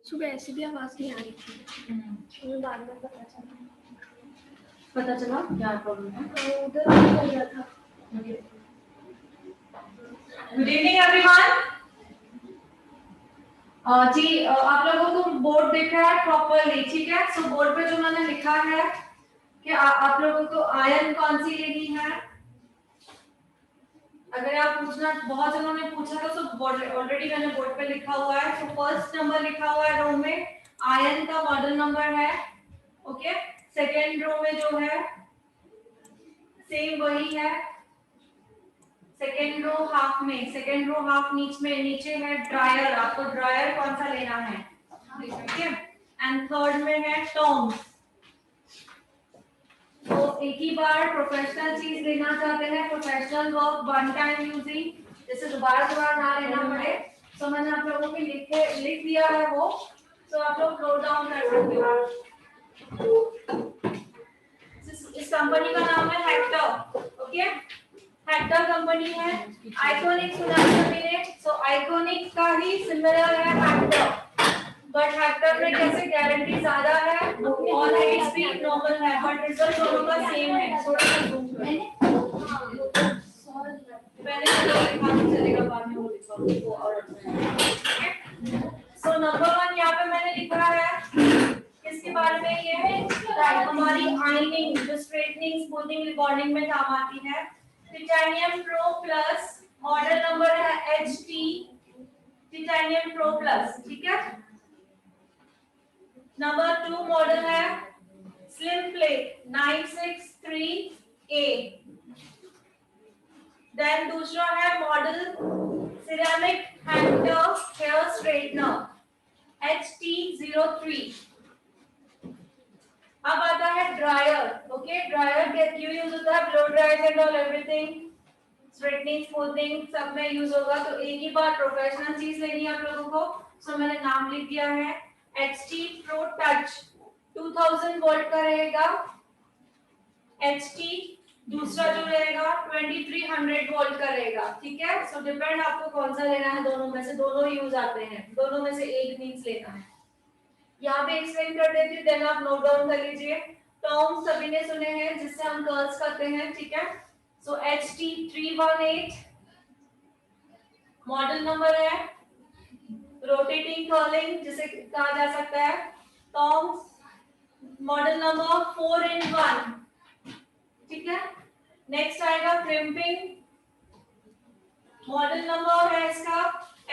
सुबह ऐसी भी आवाज नहीं आ रही थी, मुझे बाद में पता चला क्या प्रॉब्लम है। उधर हो गया था। Good evening everyone. जी आप लोगों को बोर्ड दिख रहा है प्रॉपरली, ठीक है। सो बोर्ड पे जो मैंने लिखा है कि आप लोगों को आयन कौन सी लेनी है। अगर आप पूछना, बहुत जनों ने पूछा था, तो ऑलरेडी मैंने बोर्ड पे लिखा हुआ है। तो फर्स्ट नंबर लिखा हुआ है रो में, आयन का मॉडल नंबर है, ओके। सेकेंड रो में जो है सेम वही है। सेकेंड रो हाफ में, सेकेंड रो हाफ नीचे है ड्रायर। आपको ड्रायर कौन सा लेना है, ठीक है। एंड थर्ड में है टर्म्स। तो एक ही बार प्रोफेशनल चीज लेना चाहते हैं, professional work one time using, जैसे दोबारा ना लेना पड़े। तो मैंने आप लोगों को लिख दिया है वो, तो आप लोग नोट डाउन कर सकते हो। इस कंपनी का नाम है हेक्टर, ओके। हेक्टर कंपनी है। आइकॉनिक सुना है सभी ने, सो आइकॉनिक का ही सिमिलर है हेक्टर, बट हेक्टर में कैसे गारंटी ज्यादा है, ऑन हाइट स्पीड नॉर्मल है, बट रिजल्ट दोनों का सेम है। थोड़ा सा जूम कर पहले लिखा चलेगा, बाद में वो लिखा वो और। सो नंबर 1 यहाँ पे मैंने लिखा है किसके बारे में, ये है हमारी आयनिंग, जो स्ट्रेटनिंग स्मूथनिंग रिबॉन्डिंग में काम आती है। Titanium pro plus, model number है HT टिटेनियम प्रो प्लस, ठीक है। नंबर 2 मॉडल है स्लिम प्लेट 963A। देन दूसरा है model ceramic hector hair straightener HT03। अब आता है ड्रायर, ओके। ड्रायर क्यों यूज होता है, blow dryer and all everything, straightening smoothing सब में यूज होगा। तो एक ही बार प्रोफेशनल चीज लेनी है आप लोगों को। सो मैंने नाम लिख दिया है HT Pro Touch, 2000 वोल्ट का रहेगा। HT दूसरा जो रहेगा 2300 वोल्ट का रहेगा, ठीक है। सो डिपेंड आपको कौन सा लेना है, दोनों में से दोनों यूज आते हैं, दोनों में से एक मींस लेना है। यहाँ पे एक्सप्लेन कर देती हूँ, देन आप नोट डाउन कर लीजिए। टर्म सभी ने सुने हैं जिससे हम कर्ल्स करते हैं, ठीक है। सो HT318 मॉडल नंबर है, रोटेटिंग कर्लिंग जिसे कहा जा सकता है। टर्म्स मॉडल नंबर 4-in-1, ठीक है। नेक्स्ट आएगा क्रिम्पिंग, मॉडल नंबर है इसका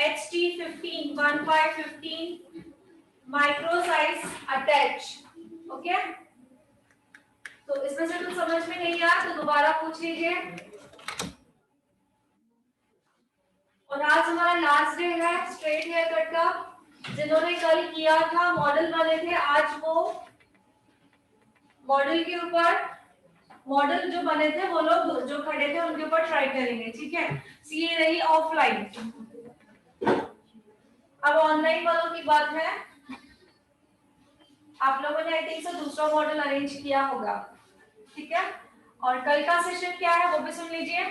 HT15 micro size attach, okay. तो इसमें से कुछ समझ में नहीं आया तो दोबारा पूछ लीजिए। और आज हमारा लास्ट डे है स्ट्रेट हेयर कट का। जिन्होंने कल किया था मॉडल बने थे, आज वो मॉडल के ऊपर, मॉडल जो बने थे वो लोग जो खड़े थे उनके ऊपर ट्राई करेंगे, ठीक है। ये रही ऑफलाइन। अब ऑनलाइन वालों की बात है, आप लोगों ने आई थिंक से दूसरा मॉडल अरेंज किया होगा, ठीक है। और कल का सेशन क्या है वो भी सुन लीजिए।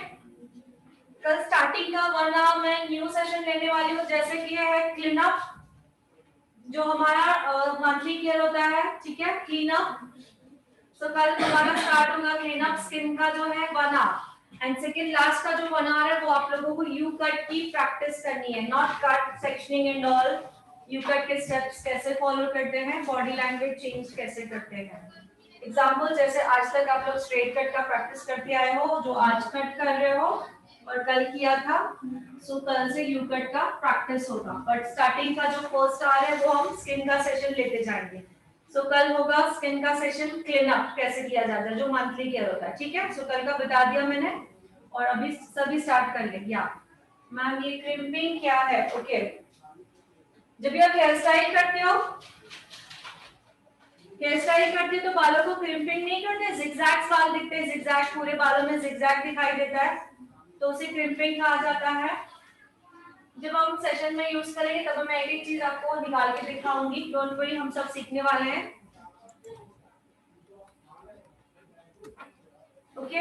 कल स्टार्टिंग का 1 आवर मैं न्यू सेशन लेने वाली हूँ, जैसे कि है क्लीन अप, जो हमारा मंथली केयर होता है, ठीक है। क्लीन अप, तो कल हमारा स्टार्ट होगा क्लीन अप स्किन का जो है 1 आवर। एंड सेकंड लास्ट का जो 1 आवर है वो आप लोगों को यू कट की प्रैक्टिस करनी है, not cut sectioning and all. You cut के स्टेप्स कैसे फॉलो करते हैं, बॉडी लैंग्वेज चेंज कैसे करते हैं। एग्जाम्पल जैसे आज तक आप लोग स्ट्रेट कट का प्रैक्टिस करते आए हो, जो आज कट कर रहे हो और कल किया था, सो कल से यू कट का प्रैक्टिस होगा। बट स्टार्टिंग का जो फर्स्ट आवर है वो हम स्किन का सेशन लेते जाएंगे। सो कल होगा स्किन का सेशन क्लीन अप कैसे किया जाता है, जो मंथली केयर होता है, ठीक है। सो कल का बता दिया मैंने, और अभी सभी स्टार्ट कर लेंगे। मैम ये क्रिम्पिंग क्या है, ओके। जब भी आप हेयर स्टाइल करते हो, हेयर स्टाइल करते तो बालों को क्रिम्पिंग नहीं करते, जिगजैग बाल दिखते हैं, जिगजैग पूरे बालों में जिगजैग दिखाई देता है, तो उसे क्रिम्पिंग कहा जाता है। जब हम सेशन में यूज करेंगे तब मैं एक एक चीज आपको निकाल के दिखाऊंगी, डोंट वरी, हम सब सीखने वाले हैं, ओके।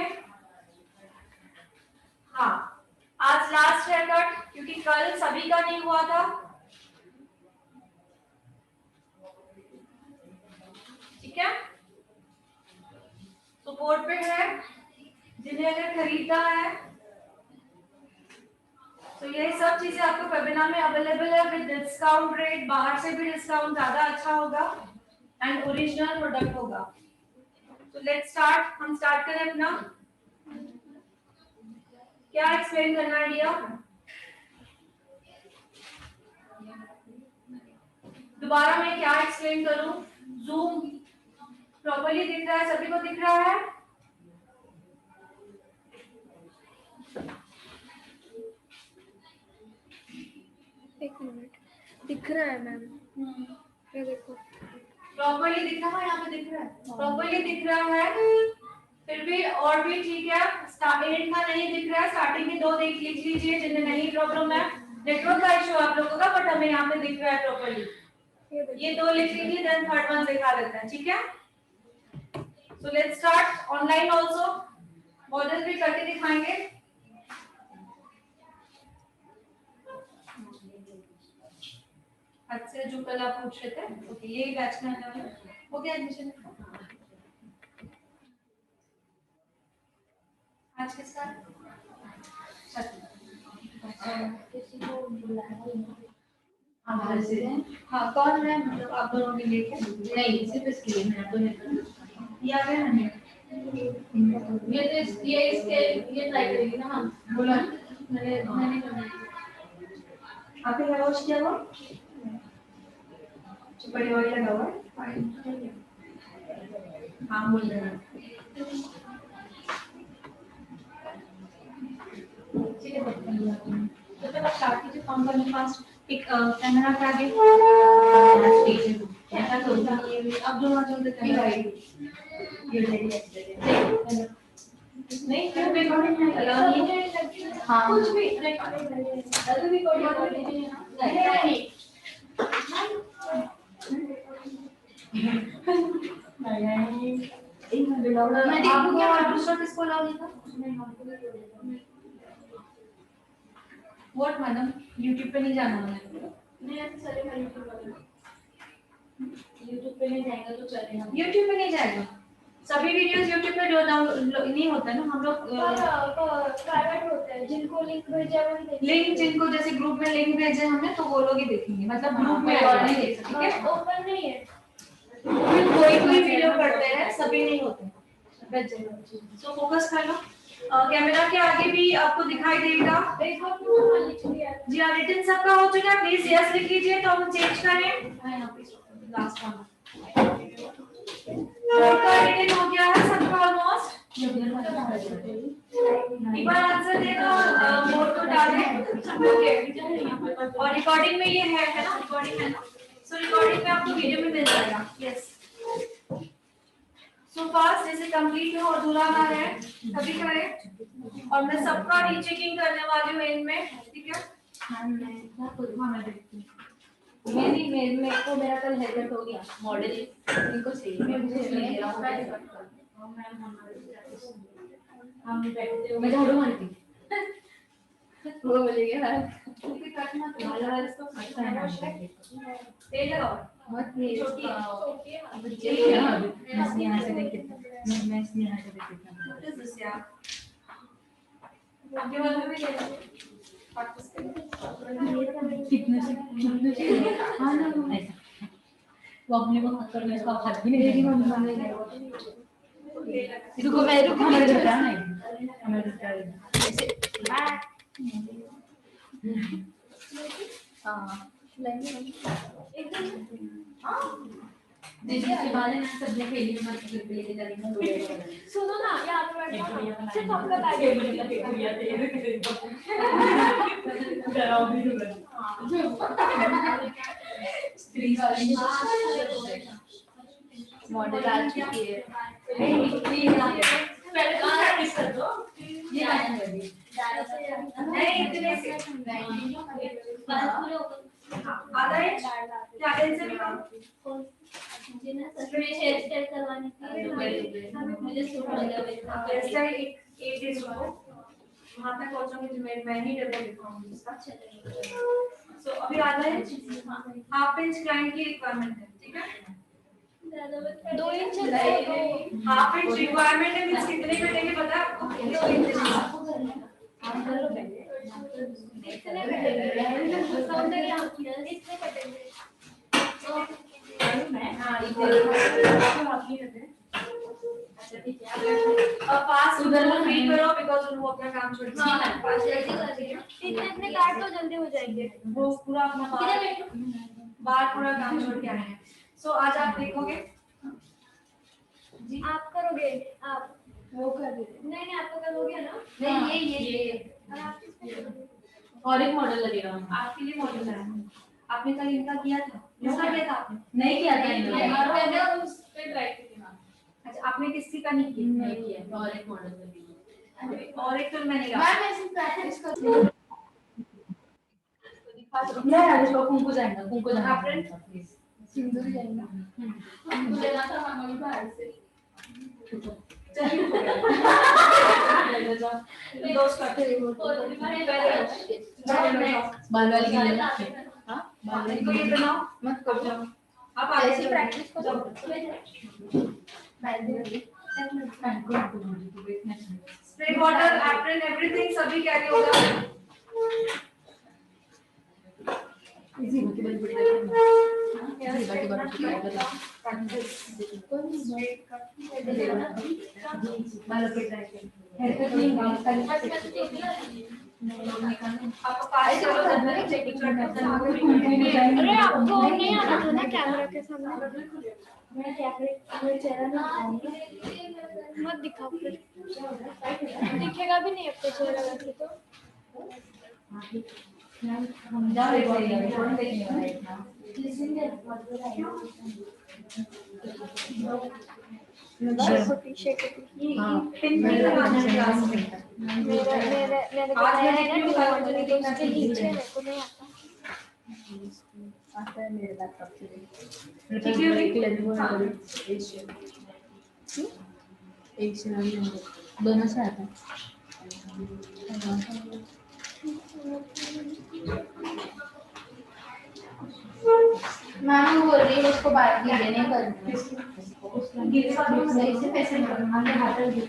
हाँ, आज लास्ट हेयर कट, क्योंकि कल सभी का नहीं हुआ था, ठीक है, सपोर्ट पे है, जिन्हें अगर खरीदना है तो ये सब चीजें आपको वेबिनार में अवेलेबल है विद डिस्काउंट रेट, बाहर से भी डिस्काउंट ज्यादा अच्छा होगा एंड ओरिजिनल प्रोडक्ट होगा। तो लेट्स स्टार्ट, हम स्टार्ट करें अपना, क्या एक्सप्लेन करना है डियर? दोबारा मैं क्या एक्सप्लेन करूं? जूम प्रॉपर्ली दिख रहा है, सभी को दिख रहा है? एक मिनट, दिख रहा है मैम, ये देखो प्रॉपर्ली दिख रहा है, यहाँ पे दिख रहा है, प्रॉपर्ली दिख रहा है, फिर भी और भी ठीक है, एंड का नहीं दिख रहा है, स्टार्टिंग में 2 लिख लीजिए जिन्हें नहीं प्रॉब्लम है, नेटवर्क का इशू आप लोगों का, बट हमें यहाँ पे दिख रहा है प्रॉपर्ली, ये 2 लिख लीजिए, देन थर्ड वन दिखा देते हैं, ठीक है? So let's start, online also model भी करके दिखाएंगे। अच्छा, जो कल आप पूछ रहे थे, ओके, ये बैच में आने वाला हो गया एडमिशन आज के साथ? किसी को बुलाया हाँ से, हाँ कौन है, मतलब आप दोनों के लिए क्या? नहीं, सिर्फ इसके लिए, मैं तो नहीं या गया हमें ये तो ये इसके ये ट्राई करेगी ना हम, बोला मैंने आपके लगा उस क्या हुआ, बड़ी वाली लगा हुआ है, हाँ बोल रहे हैं, ठीक है, तो पहले स्टार्ट कीजिए फॉर्म भरने फास्ट, एक कैमरा के आगे ऐसा तो अब दोनों चलते कैमरा नहीं फिर रिकॉर्डिंग में अलाउ नहीं है, हाँ कुछ भी रिकॉर्डिंग नहीं मैं देखूंगी और दूसरा किसको अलाउ नहीं था, व्हाट मैडम, YouTube पे नहीं जाना है, नहीं ऐसे चलेगा, YouTube पे नहीं जाएगा तो चलेगा, YouTube पे नहीं जाएगा, सभी वीडियोस YouTube पे डाउनलोड नहीं होता है ना, हम लोग प्राइवेट होते हैं, जिनको लिंक भेजा वो ही लिंक, जिनको जैसे ग्रुप में लिंक भेजे हमने तो वो लोग ही देखेंगे, मतलब ग्रुप में और नहीं देख सकते, ठीक है? ओपन नहीं है, कोई कोई वीडियो करते हैं, सभी नहीं होते, सो फोकस कर लो, कैमरा के आगे भी आपको दिखाई देगा, जी हाँ, रिटन सबका हो चुका है, प्लीज यस लिख लीजिए तो हम चेंज करें, लास्ट वन का रिटन हो गया है सबका ऑलमोस्ट, एक बार आंसर दे दो, बोर्ड को डालें, ओके, और रिकॉर्डिंग में ये है ना, रिकॉर्डिंग है ना, सो रिकॉर्डिंग में आपको वीडियो में मिल जाएगा, यस, सो फास्ट जैसे कंप्लीट हो अधूरा ना है तभी करें, और मैं सबका रीचेकिंग करने वाली हूँ एंड में, ठीक है? मैं देखती हूँ, मेरे को मेरा कल हेडसेट हो गया, मॉडल इनको चाहिए, मैं झाड़ू मारती वो बोलेगा काटना तुम्हारा इसको तेल लगाओ बहुत ये छोटी यहाँ से देख कितना मैं इसमें यहाँ से देख कितना आपके वाले में ले लो कितने से हाँ ना ऐसा वो अपने को हाथ करने का हाथ भी नहीं देगी, रुको मैं रुको हमारे घर का नहीं हमारे घर का ऐसे हाँ जैसे वाले ना सब ने खेली मत खेल लेके जाएंगे, सुनो ना यहाँ पे बैठो, सिर्फ आपका स्त्री वाली मॉडल आ चुकी है, पहले तो प्रैक्टिस कर दो, ये आने लगी नहीं इतने से आधा इंच क्या इंच से भी कम, मुझे ना सच में हेयर स्टाइल करवाने की मुझे सूट लगा हेयर स्टाइल एक डेज रुको, वहाँ तक पहुँचोगे तो मैं ही डबल दिखाऊंगी इसका, सो अभी आधा इंच हाफ इंच क्लाइंट की रिक्वायरमेंट है, ठीक है? 2 इंच हाफ इंच रिक्वायरमेंट है, मींस कितने कटेंगे पता है आपको? कितने कटेंगे? इतने कटेंगे सौंदर्य इतने कटेंगे हाँ अब पास उधर लोग रीड करो बिकॉज़ उनको अपना काम छोड़ हाँ जल्दी कर दीजिए इतने काट तो जल्दी हो जाएंगे वो पूरा अपना बार पूरा काम छोड़ के आए हैं। सो आज आप देखोगे जी आप करोगे आप वो कर दे नहीं आप तो करोगे ना नहीं ये और आप किसमें करोगे और एक मॉडल लगेगा आपके लिए मॉडल है। आपने कल इनका किया था, इसका किया था आपने? नहीं किया था इन्होंने मैंने उस पे ट्राई की थी अच्छा आपने किसी का नहीं किया? नहीं किया और एक मॉडल लगेगा और एक तो मैंने कहा मैम ऐसे प्रैक्टिस करो नहीं आज को कुंकू जाएगा प्लीज सिंदूर जाएगा हमको लेना था हमारी बाहर से दोस्त करते बाल वाली के लिए हां बाल इनको ये बनाओ मत कर जाओ आप आगे ऐसे से प्रैक्टिस करो स्प्रे वाटर एप्रन एवरीथिंग सभी कैरी होगा। इजी होती बड़ी बड़ी बाल पे ट्राई कर हेयर कट नहीं आपको पास चलो जब चेकिंग करना अरे आपको नहीं आना था ना कैमरा के सामने मैं कैमरे चेहरा नहीं दिखाऊंगी मत दिखाओ फिर दिखेगा भी नहीं आपका चेहरा वैसे तो हम जा रहे हैं फोन देखने वाला है इतना हां पिन लगाना है क्लास में। मेरे आज बताया मैंने है क्यों ना कहा मुझे नहीं देखना उसके चाहिए। नीचे मेरे को नहीं आता आता है मेरे लैपटॉप से ठीक है एक से दोनों से आता है मैम वो बोल रही है उसको बात नहीं देने करनी सही से पैसे आगे हाथ रख दीजिए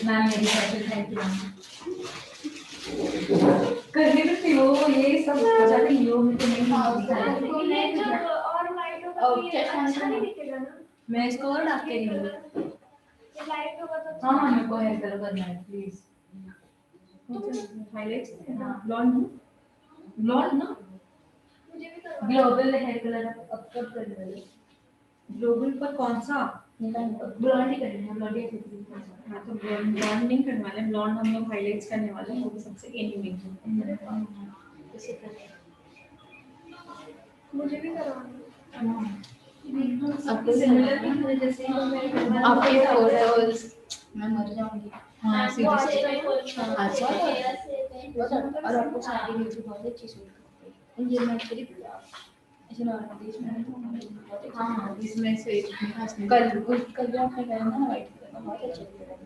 मैम मेरी थैंक यू करने में थी वो ये सब जाते यो में तो नहीं ये जब और लाइट होगा तो ये अच्छा नहीं दिखेगा ना मैं इसको और डाल के नहीं ये लाइट होगा तो हाँ मेरे को हेयर कलर करना है प्लीज हाइलाइट्स ब्लॉन्ड ना मुझे भी करवा ग्लोबल हेयर कलर अब कब कर रहे हो ग्लोबल पर कौन सा? ब्लॉन्ड ही करना है ब्लॉन्ड ही हाँ तो ब्लॉन्ड नहीं करने वाले, ब्लॉन्ड हम लोग हाइलाइट्स करने वाले हैं, वो भी सबसे एनिमेटेड। मुझे भी करवाना आपको सिमिलर जैसे आपको ये फोटोज मैं मर जाऊंगी हाँ सीरियसली अच्छा और आपको साड़ी भी बहुत अच्छी सूट ये मैं सिर्फ ऐसे नॉर्मल इसमें हाँ इसमें से कल जो आपने पहना ना वाइट कलर का बहुत अच्छा लग रहा है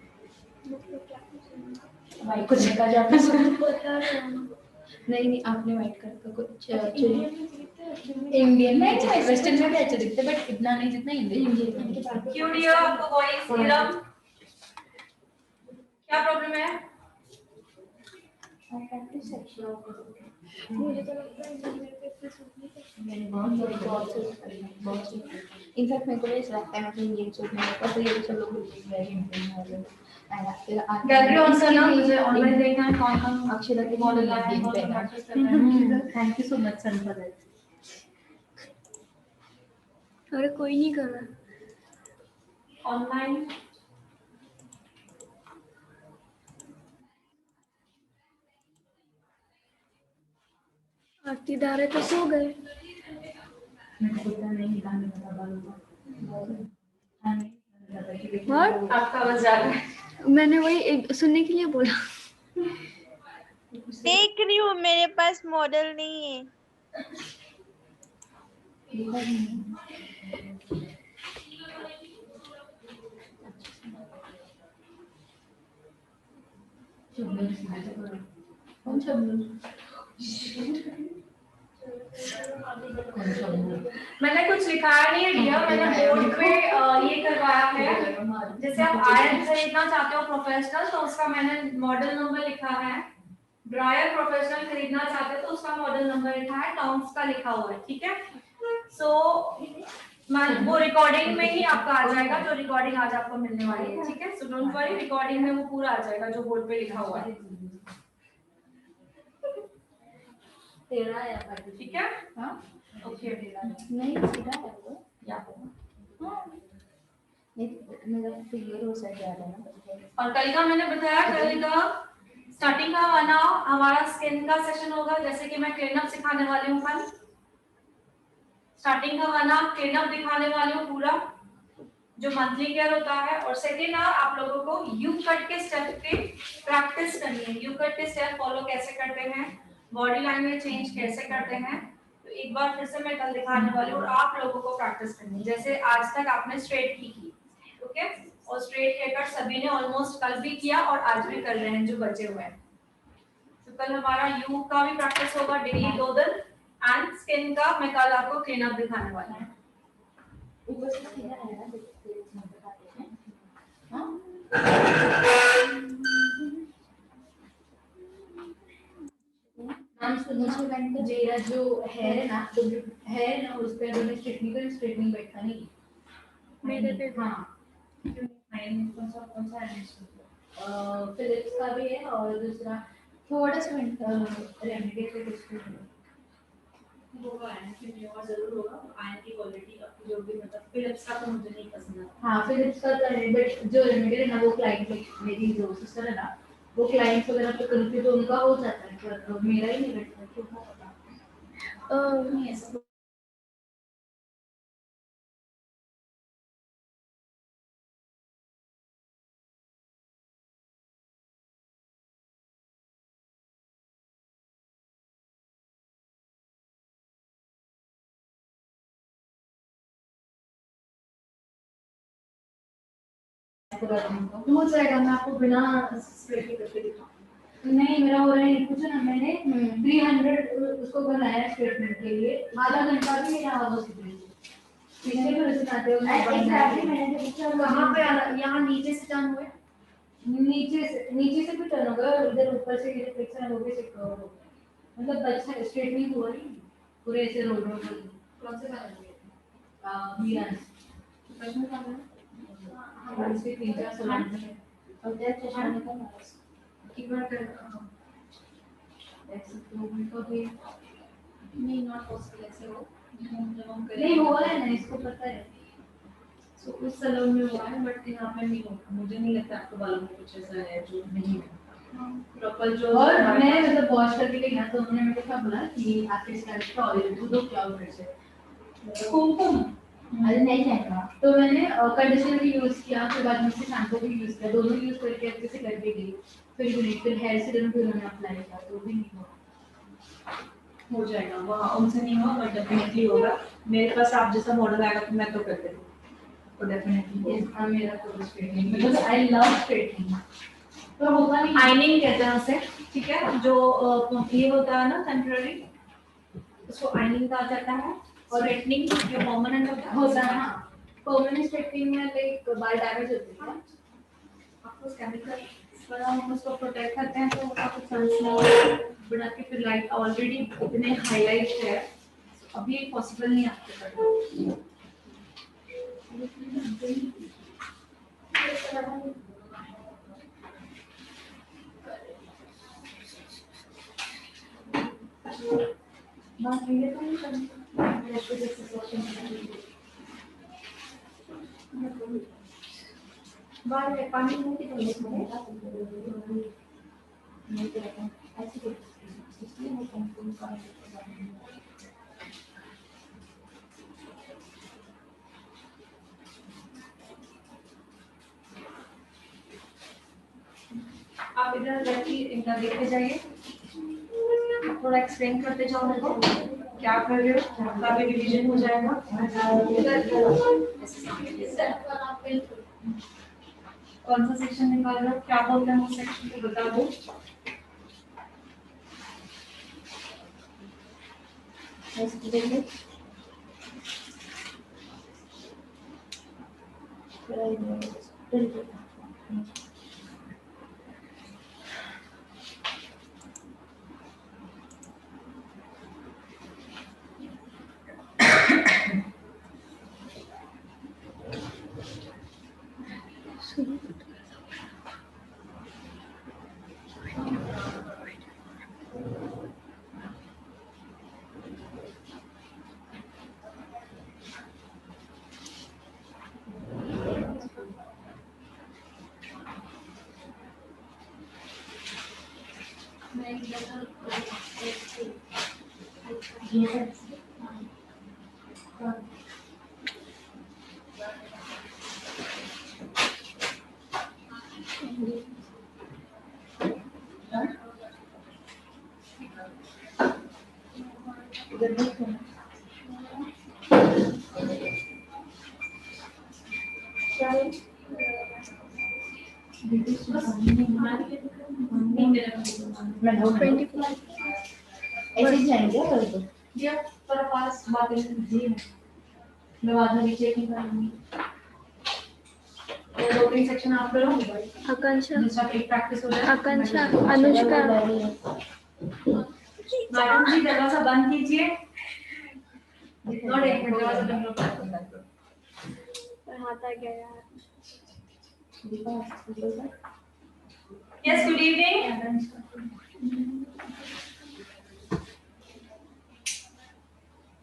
वाइट कुछ का जो आपने नहीं आपने वाइट कलर का कुछ इंडियन में वेस्टर्न में भी अच्छे दिखते बट इतना नहीं जितना इंडियन क्यों डियर आपको बॉडी सीरम क्या प्रॉब्लम है? मुझे तो लगता है इंजीनियर पे इतने सूट नहीं करते मैंने बहुत इनफैक्ट मेरे को ऐसा लगता है मैं इंडियन सूट में पर तो ये सब लोग वेरी इंडियन वाले गैलरी ऑन करना, मुझे ऑनलाइन देखना है कौन कौन अक्षरा के मॉडल आए हैं, कौन कौन practice कर रहे हैं। Thank you so much son for that अरे कोई नहीं कर रहा ऑनलाइन आरती दारे तो सो गए मेरे को पता नहीं गाने बता बालू What? आपका आवाज जा रहा है। मैंने वही सुनने के लिए बोला देख रही हूँ, मेरे पास मॉडल नहीं है। कौन सा मैंने कुछ लिखाया नहीं है डियर, मैंने बोर्ड पे ये करवाया है। जैसे आप आयरन खरीदना चाहते हो प्रोफेशनल, तो उसका मैंने मॉडल नंबर लिखा है। ड्रायर प्रोफेशनल खरीदना चाहते हो तो उसका मॉडल नंबर लिखा है, टॉम्स का लिखा हुआ है, ठीक है। सो वो रिकॉर्डिंग में ही आपका आ जाएगा, जो रिकॉर्डिंग आज आपको मिलने वाली है, ठीक है। सो डोंट वरी, रिकॉर्डिंग में वो पूरा आ जाएगा जो बोर्ड पे लिखा हुआ है, ठीक है। हाँ ओके, नहीं सीधा है वो या हाँ मेरा क्लियर हो सा जा रहा है ना। और कल का मैंने बताया, कल का स्टार्टिंग का वाला हमारा स्किन का सेशन होगा, जैसे कि मैं क्लीन अप सिखाने वाली हूँ कल। स्टार्टिंग का वाला क्लीन अप दिखाने वाली हूँ पूरा, जो मंथली केयर होता है। और सेकेंड आप लोगों को यू कट के स्टेप की प्रैक्टिस करनी है। यू कट के स्टेप फॉलो कैसे करते हैं, बॉडी लैंग्वेज चेंज कैसे करते हैं, तो एक बार फिर से मैं कल दिखाने वाली हूँ और आप लोगों को प्रैक्टिस करनी है। जैसे आज तक आपने स्ट्रेट की, ओके, और स्ट्रेट हेयर कट सभी ने ऑलमोस्ट कल भी किया और आज भी कर रहे हैं जो बचे हुए हैं। तो कल हमारा यू का भी प्रैक्टिस होगा डेली 2 दिन, एंड स्किन का मैं कल आपको क्लीन अप दिखाने वाली हूँ। ऊपर से सीधा है ना, देखते हैं बताते हैं। हाँ हम इसको नीचे बैंड का मेरा जो हेयर है ना, तो हेयर है ना उस पे अगर मैं स्ट्रेटनिंग बैठता नहीं मेरे पे हाँ कौन सा है फिलिप्स का भी है और दूसरा थोड़ा सा रेमेडी से कुछ होगा आयरन की में और जरूर होगा। आयरन की क्वालिटी आपको जो भी मतलब फिलिप्स का तो मुझे नहीं पसंद आता। हाँ फिलिप्स का तो है, बट जो रेमेडी है ना वो क्लाइंट मेरी जो सिस्टर है ना वो क्लाइंट्स वगैरह पे करती है तो उनका हो जाता है, पर मेरा ही नहीं बैठता क्यों पता नहीं ऐसा। हो जाएगा, मैं आपको बिना स्प्रे के करके दिखाऊंगी। नहीं मेरा हो रहा है, पूछो ना मैंने 300 उसको बनाया स्टेटमेंट के लिए, आधा घंटा भी मेरा आवाज पीछे भी रिजल्ट आते हो एग्जैक्टली मैंने जो पूछा कहाँ पे यहाँ नीचे से टर्न हुए, नीचे से भी टर्न होगा, इधर ऊपर से ये रिफ्लेक्शन हो गए से कवर हो गया, मतलब अच्छा स्ट्रेटनिंग हुआ नहीं पूरे ऐसे रोल कौन से बारे में मीरा प्रश्न का है। हमारे से 3-4 साल में और क्या चश्मा निकल रहा है एक बार कर ऐसे तो उनको भी नहीं, नॉट पॉसिबल ऐसे हो जब हम करें। नहीं हुआ है ना, इसको पता है। सो उस सैलून में हुआ है बट यहाँ पे नहीं होगा। मुझे नहीं लगता आपको बालों में कुछ ऐसा है जो नहीं है प्रॉपर जो। और मैंने मतलब वॉश करके देखा तो उन्होंने मेरे को क्या बोला कि आपके स्कैल्प का ऑयल दो क्या फिर से कुमकुम अरे नहीं है, तो मैंने कंडीशनर भी यूज किया, फिर बाद में से शैम्पू भी यूज किया, दोनों यूज करके अच्छे से करके गई, फिर हेयर सीरम भी उन्होंने अप्लाई किया तो भी नहीं हुआ। हो जाएगा, वहाँ उनसे नहीं हुआ बट डेफिनेटली होगा। मेरे पास आप जैसा मॉडल आएगा तो मैं तो कर देती हूँ, तो डेफिनेटली ये मेरा तो straightening because I love straightening, तो होगा नहीं। आइनिंग कहते हैं उसे, ठीक है, जो ये होता है ना टेम्पररी, उसको आइनिंग कहा जाता है। और स्ट्रेटनिंग जो परमानेंट होता है। हाँ परमानेंट स्ट्रेटनिंग में लाइक बाल डैमेज होते हैं आपको केमिकल पर हम उसको प्रोटेक्ट करते हैं तो आपको सनस्क्रीन बना के फिर लाइट ऑलरेडी इतने हाईलाइट है, अभी पॉसिबल नहीं आपके करना। बात ये तो नहीं करनी बाल में पानी नहीं निकलने नहीं तो ऐसे कुछ इसलिए मैं कंट्रोल कर आप इधर रखिए, इनका देखते जाइए, थोड़ा एक्सप्लेन करते जाओ मेरे को क्या कर रहे हो, आपका भी रिवीजन हो जाएगा। कौन सा सेक्शन निकाल रहे हो, क्या बोल रहे हैं वो सेक्शन को बता दो। ऐसे देखिए इधर देखो ना क्या है मैं 24 ऐसे ही जाएंगे कल तो जी पर पास बातें जी मैं बाद में चेक नहीं करूंगी ये 2-3 सेक्शन आप करो आकांक्षा दूसरा एक प्रैक्टिस हो जाए आकांक्षा अनुष्का मैडम जी दरवाजा बंद कीजिए नॉट एक मिनट दरवाजा बंद करो पर हाथ आ गया यार यस गुड इवनिंग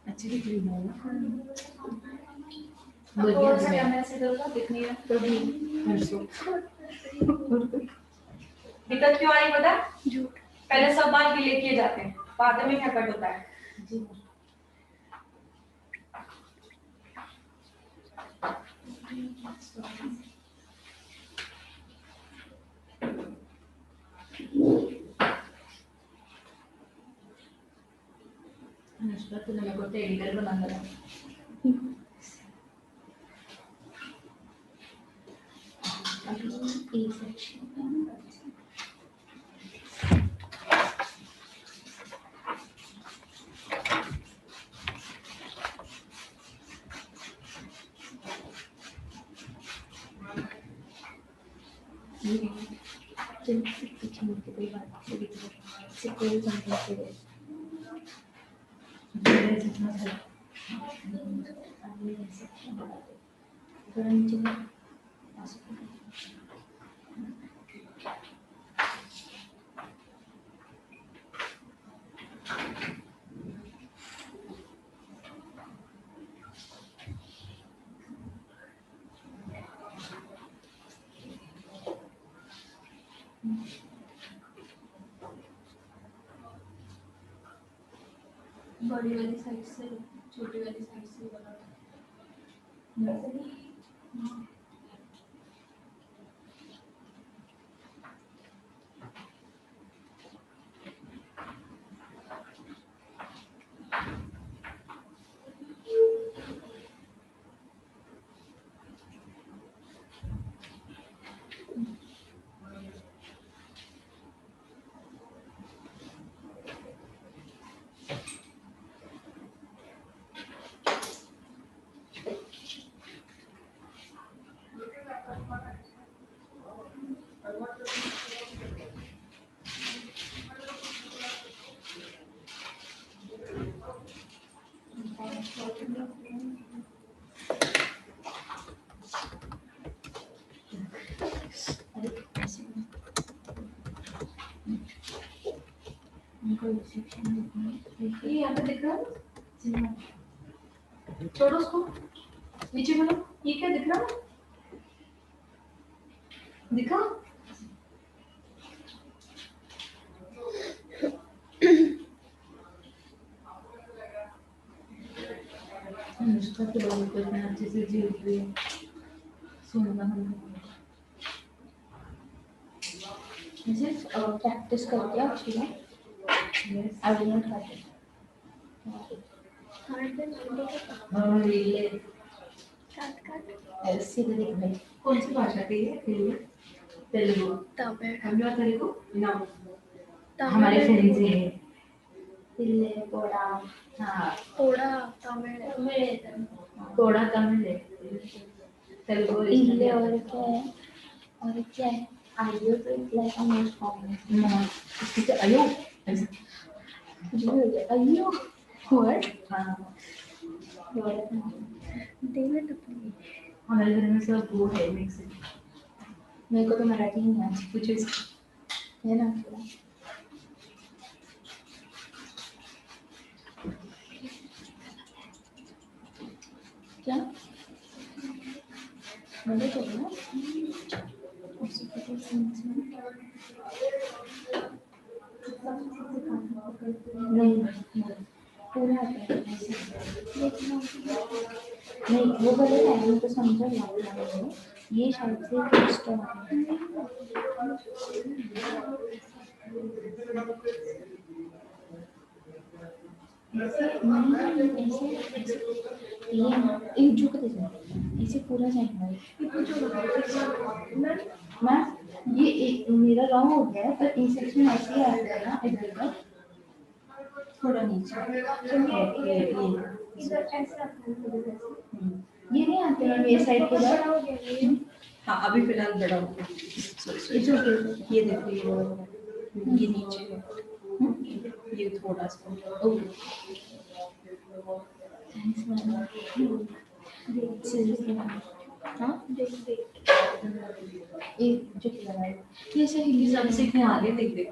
अच्छी दिख रही है थोड़ा सा कैमरा से करो दिख नहीं रहा दिक्कत क्यों आई पता झूठ पहले सब बात डिले किए जाते हैं बाद में प्रकट होता है अनुष्का तूने मेरे को एडिटर बना दिया अभी सेक्शन पीछे मुड़ के कोई बात से कोई बात नहीं करे बड़ी वाली साइड से छोटी वाली साइड से बना ये यहाँ पे दिख रहा है छोड़ो उसको नीचे बोलो ये क्या दिख रहा है दिखा अनुष्का तो बहुत कुछ अच्छे से जीव रही है सुनना हम ऐसे प्रैक्टिस करके actually I will not cut it हाँ ये काट काट ऐसे भी दिख रही कौन सी भाषा की है तेलुगु तमिल तमिल और तेलुगु नो हमारे फ्रेंड्स हैं इल्ले कोड़ा हाँ कोड़ा तमिल कोड़ा तमिल है तेलुगु इल्ले और क्या है आयो तो it's like a most common इसके अयो अयो व्हाट हाँ डेविड हमारे घर में सब वो है मिक्स मेरे को तो मराठी नहीं आती कुछ है ना क्या मैंने तो ना नहीं पूरा नहीं वो गलत है मैं तो समझा नहीं ये शायद से फर्स्ट ये झुक दे ऐसे पूरा जाएगा मैं ये एक मेरा रॉन्ग हो गया है पर इंसेक्शन ऐसे ही आता है ना इधर का थोड़ा नीचे इधर ऐसा ये नहीं आते हैं ये साइड पे बड़ा हो गया हाँ अभी फिलहाल बड़ा हो गया ये देखो ये नीचे है ये थोड़ा सा ओके थैंक्स मैम हाँ ये जो लगाया ये से हिंदी सब सीखने आ गए देख देख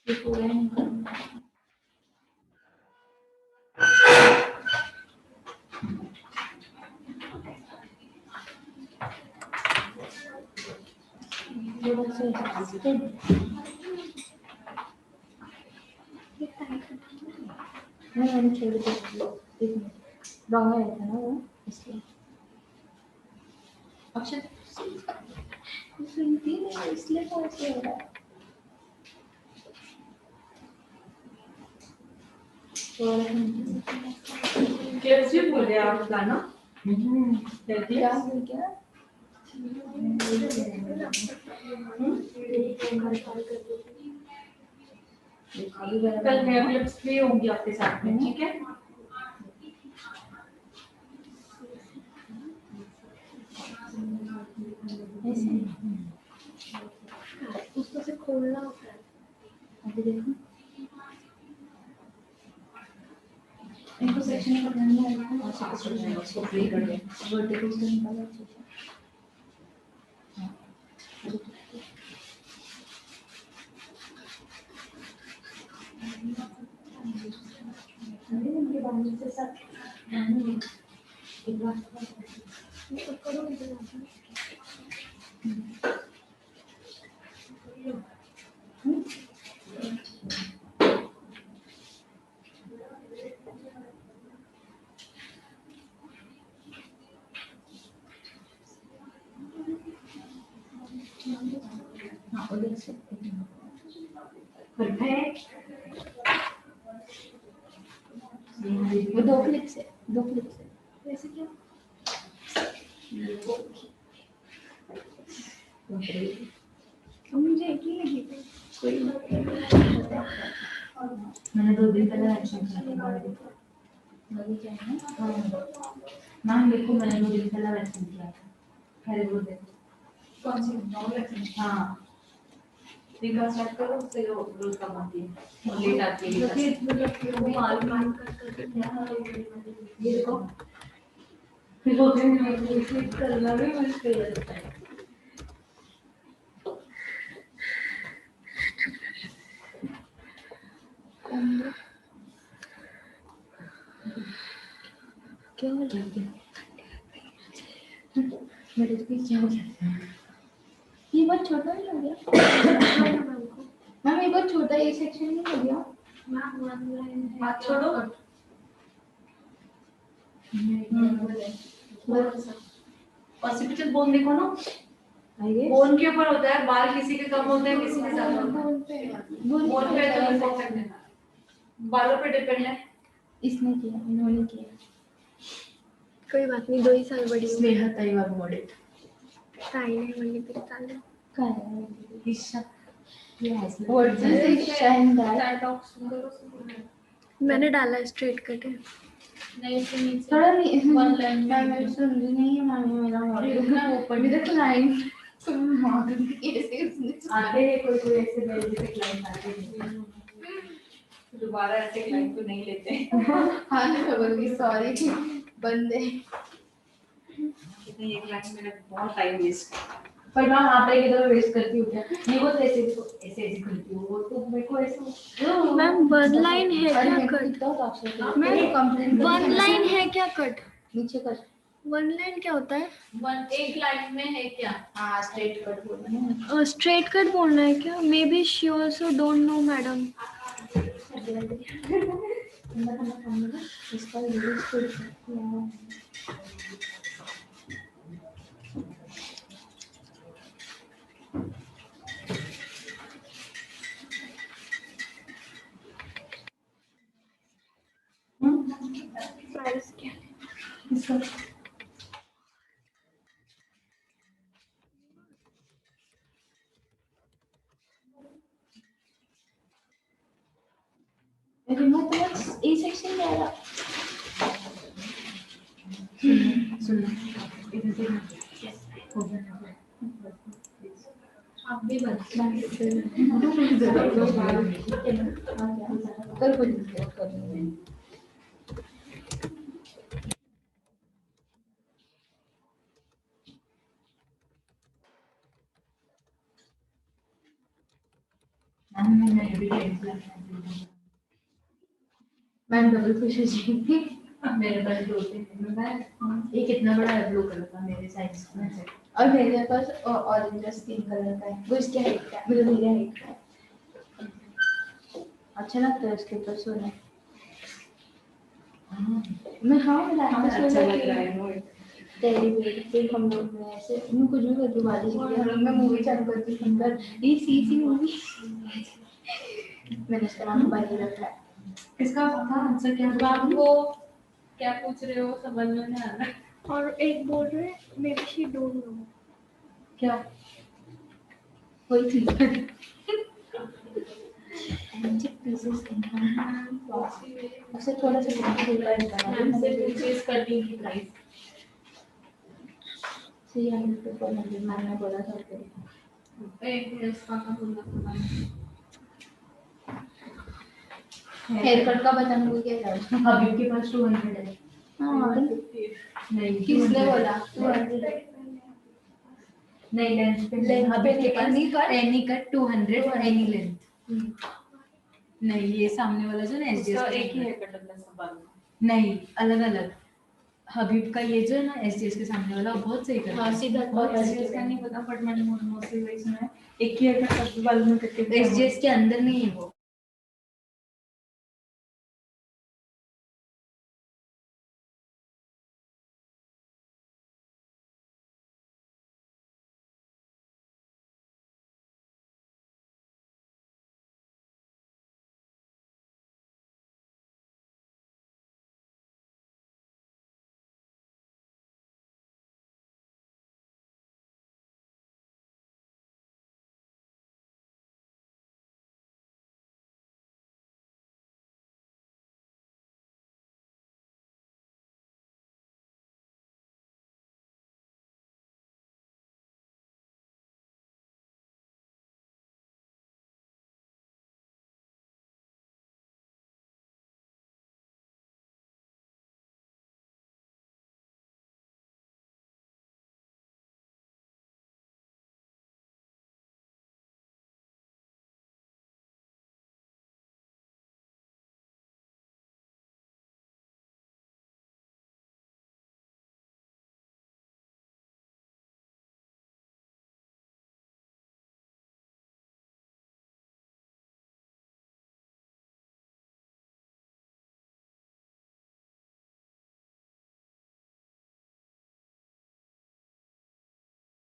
ये पूरा नहीं करना थोड़ा सा नहीं मैंने छोड़ दिया एक मिनट रॉन्ग आया था ना वो इसलिए अक्षर सुनती नहीं इसलिए तो ऐसे हो रहा है कैसे बोले आप गाना क्या हो गया कल मैं क्लिप्स फ्री होंगी आपके साथ में ठीक है ऐसे उसको से खोलना होता है अभी देखो इनको सेक्शन का ध्यान नहीं आया और सेक्शन में उसको फ्री कर दे वर्टिकल से निकालो अच्छे से अरे उनके बांधने से सब एक बार तो करो इधर हाँ उधर से परफेक्ट वो दो क्लिक से वैसे क्या अब मुझे एक ही लगी कोई मैंने 2 दिन पहले एक्शन किया वही क्या है ना मैम देखो मैंने 2 दिन पहले एक्शन किया था खैर वो देखो कौन सी नॉर्मल एक्शन हाँ रिका स्टार्ट करो उससे रोज कम आती है लेट आती है ये देखो फिर 2 दिन में करना भी मुश्किल है क्या हो गया? मेरे को क्या हो गया? ये बहुत छोटा नहीं हो गया? मैम ये बहुत छोटा ये सेक्शन नहीं हो गया? बात छोड़ो। ऑसिपिटल बोन देखो ना, बोन के ऊपर होता है, बाल किसी के कम होते हैं, किसी के ज्यादा होते हैं। बोन पे तो डिफेक्ट करना है, बालों पे डिपेंड है। इसने किया, इन्होंने किया। कोई बात नहीं, 2 ही साल बड़ी हूँ। स्नेहा तैवार मॉडल ताई नहीं बोली फिर ताले। का है Isha what is shine that मैंने डाला स्ट्रेट कट है। नहीं सुनी थोड़ा नहीं वन लाइन मैं सुन रही नहीं है मैंने मेरा मॉडल ऊपर मेरा क्लाइंट मॉडल कैसे उसने आते हैं कोई कोई ऐसे बेसिक क्लाइंट आते हैं, दोबारा ऐसे क्लाइंट को नहीं लेते। हाँ मैं बोलूँगी सॉरी बंदे कितने ये क्लाइंट मेरा बहुत टाइम वेस्ट पर मैं आप एक इधर वेस्ट करती हूँ क्या? नहीं वो तो ऐसे ऐसे करती हूँ, वो तो मेरे को ऐसे मैम 1 लाइन है क्या कट? मैं कंप्लेंट 1 लाइन है क्या कट? नीचे कर 1 लाइन क्या होता है? एक लाइन में है क्या? हाँ स्ट्रेट कट बोलना है स्ट्रेट कट बोलना है क्या? May be she also don't know madam. इसका यूज कर प्राइस क्या है? इसका रिमोट ए सेक्शन में आ रहा सुनना इधर से हो गया आप भी कर कोई कर मैम डबल खुश हो जाएंगी मेरे पास 2-3 मैं ये कितना बड़ा है ब्लू कलर का मेरे साइज में से और मेरे पास ऑरेंज स्किन कलर का है वो इसके हाइट का है मेरे हाइट का है अच्छा लगता है इसके ऊपर सोना मैं हाँ अच्छा लग रहा है वो टेडी बेयर फिर हम लोग में ऐसे मैं कुछ भी करती हूँ बारिश की हम लोग में मूवी चालू करती हूँ सुंदर ये सी मूवी मैंने इसका नाम बनी रखा है इसका था आंसर क्या था? आपको क्या पूछ रहे हो समझ में नहीं आ रहा। और एक बोल रहे may be she don't know. क्या कोई थी पीसेस उसे थोड़ा सा हमसे परचेज करने की प्राइस सी आई पे पर मैंने बोला था एक इसका का बोलना हेयर कट का बता मुझे क्या है हबीब के पास 200 है। हाँ नहीं किसने बोला 200 नहीं लेंथ पे लेंथ हबीब पे के पास any cut any cut 200 any length नहीं ये सामने वाला जो ना एसडीएस का एक ही है कट अपना सब बाल नहीं अलग अलग हबीब का ये जो है ना एसडीएस के सामने वाला वो बहुत सही करता है। हाँ सीधा बहुत एसडीएस का नहीं पता बट मैंने मोस्टली वही सुना है एक ही है कट सब बाल में करके एसडीएस के अंदर नहीं है वो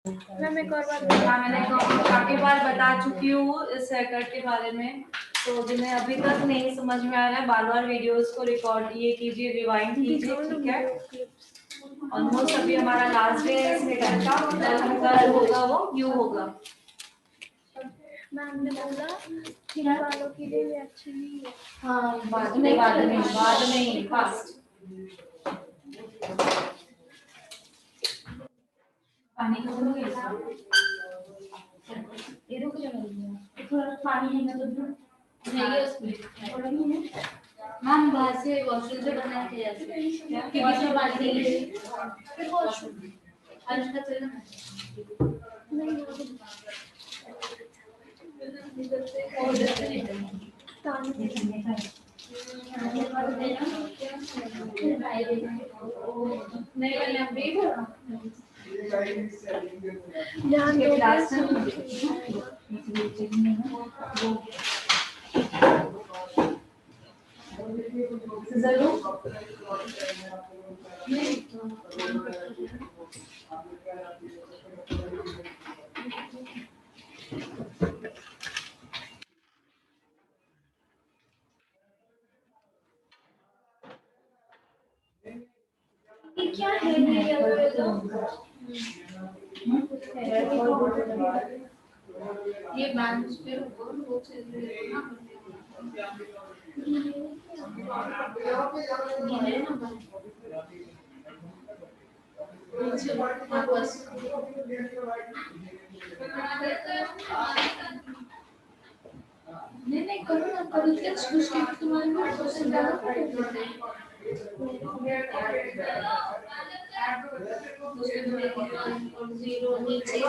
मैम एक और बात हाँ, मैंने काफी बार बता चुकी हूँ इस हेयरकट के बारे में, तो जिन्हें अभी तक नहीं समझ में आ रहा है बार बार वीडियोस को रिकॉर्ड ये कीजिए, रिवाइंड कीजिए, ठीक है। ऑलमोस्ट अभी हमारा लास्ट डे है इस हेयरकट का, कल होगा वो यू होगा। मैम ने बोला कि बालों की लिए अच्छी नहीं है। हाँ, बाद में फास्ट पानी को तो ये रुक जाएगा थोड़ा पानी है ना तो नहीं है उसमें थोड़ा ही है मैम बाहर से वॉशरूम से बना के ऐसे क्योंकि सब पानी नहीं है फिर वॉशरूम अंदर चलना नहीं ध्यान दो क्लास क्या है ये मैनेज पे वो चीज नहीं करो ना करो क्या कुछ तुम्हारे को ज्यादा जीरो नीचे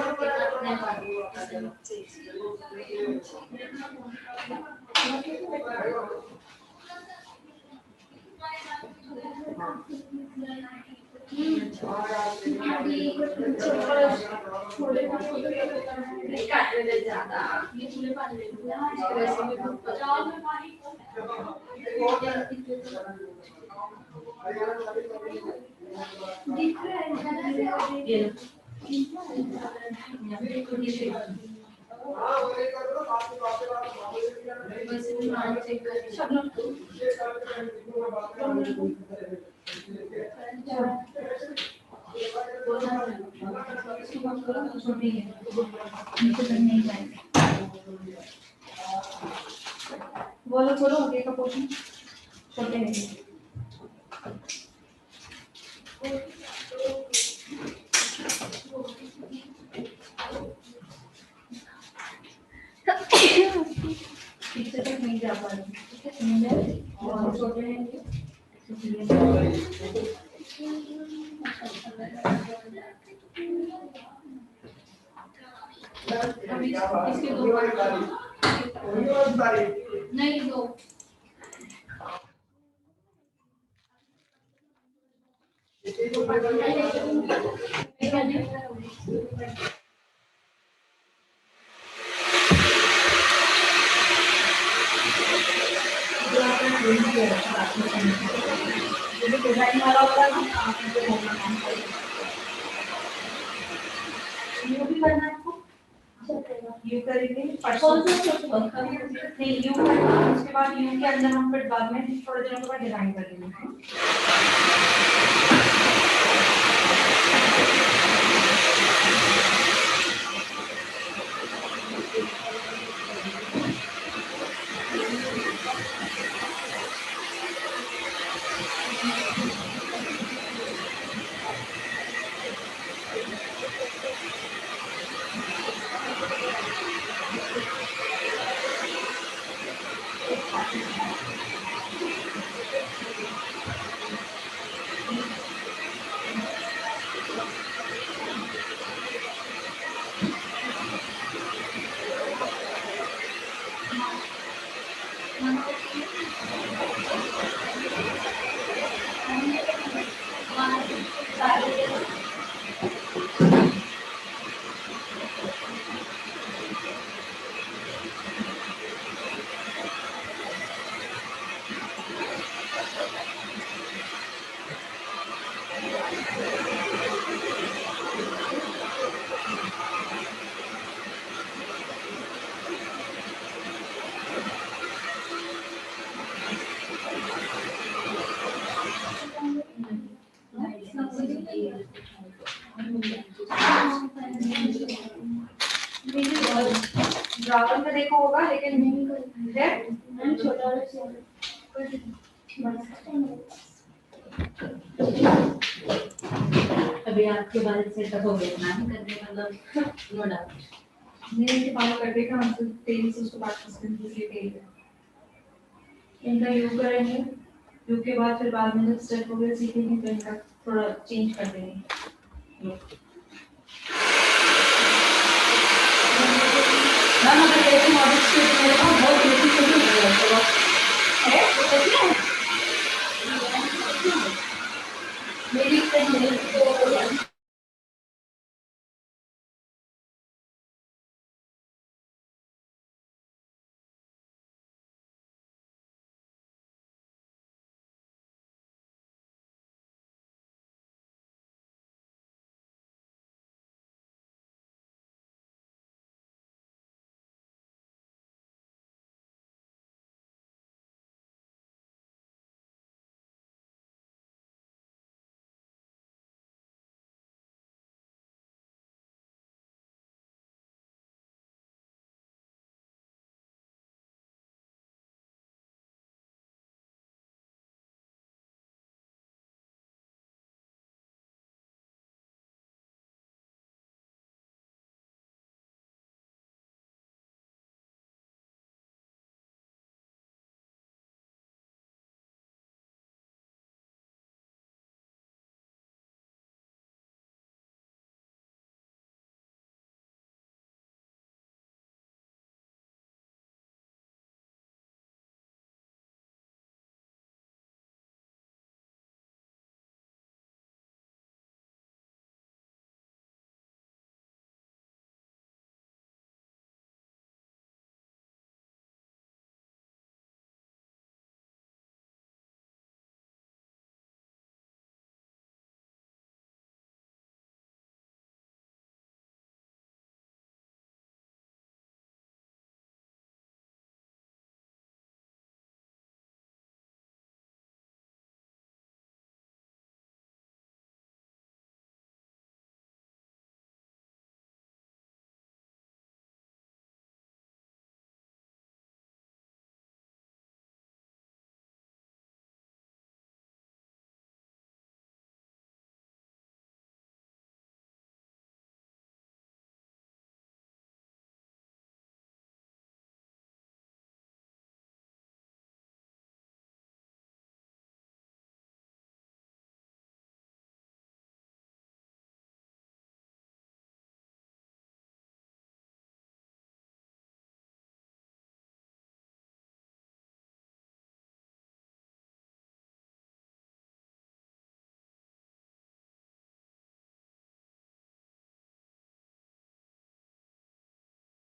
अपने ज्यादा ये खुले पानी वैसे भी दिख रहा है ये वैसे भी मान चेक कर सब लोग छोटी है नहीं जाएगा बोलो बोलो आगे का पोर्शन छोटे हैं पीछे तक नहीं जा पा रही ठीक है समझे बहुत छोटे हैं इसके दो नहीं दो डिजाइन वाला होता है ये भी करना है आपको यू करेंगे नहीं यू करना उसके बाद यू के अंदर हम फिर बाद में थोड़े दिनों के बाद डिजाइन करेंगे देखा होगा लेकिन है मैम छोटा वाला चेयर अभी आपके बाद सेटअप हो गया मैम करने मतलब नो डाउट नहीं बात कर देगा हमसे तेल से उसको बात करते हैं दूसरी तेल है इनका योग करेंगे योग के बाद फिर बाद में जब स्टेप हो गया सीखेंगे तो इनका थोड़ा चेंज कर देंगे मैम अगर ऐसे मॉडल स्टेट मेरे पास बहुत ब्यूटीफुल है तो सच में मेरी फ्रेंड मेरी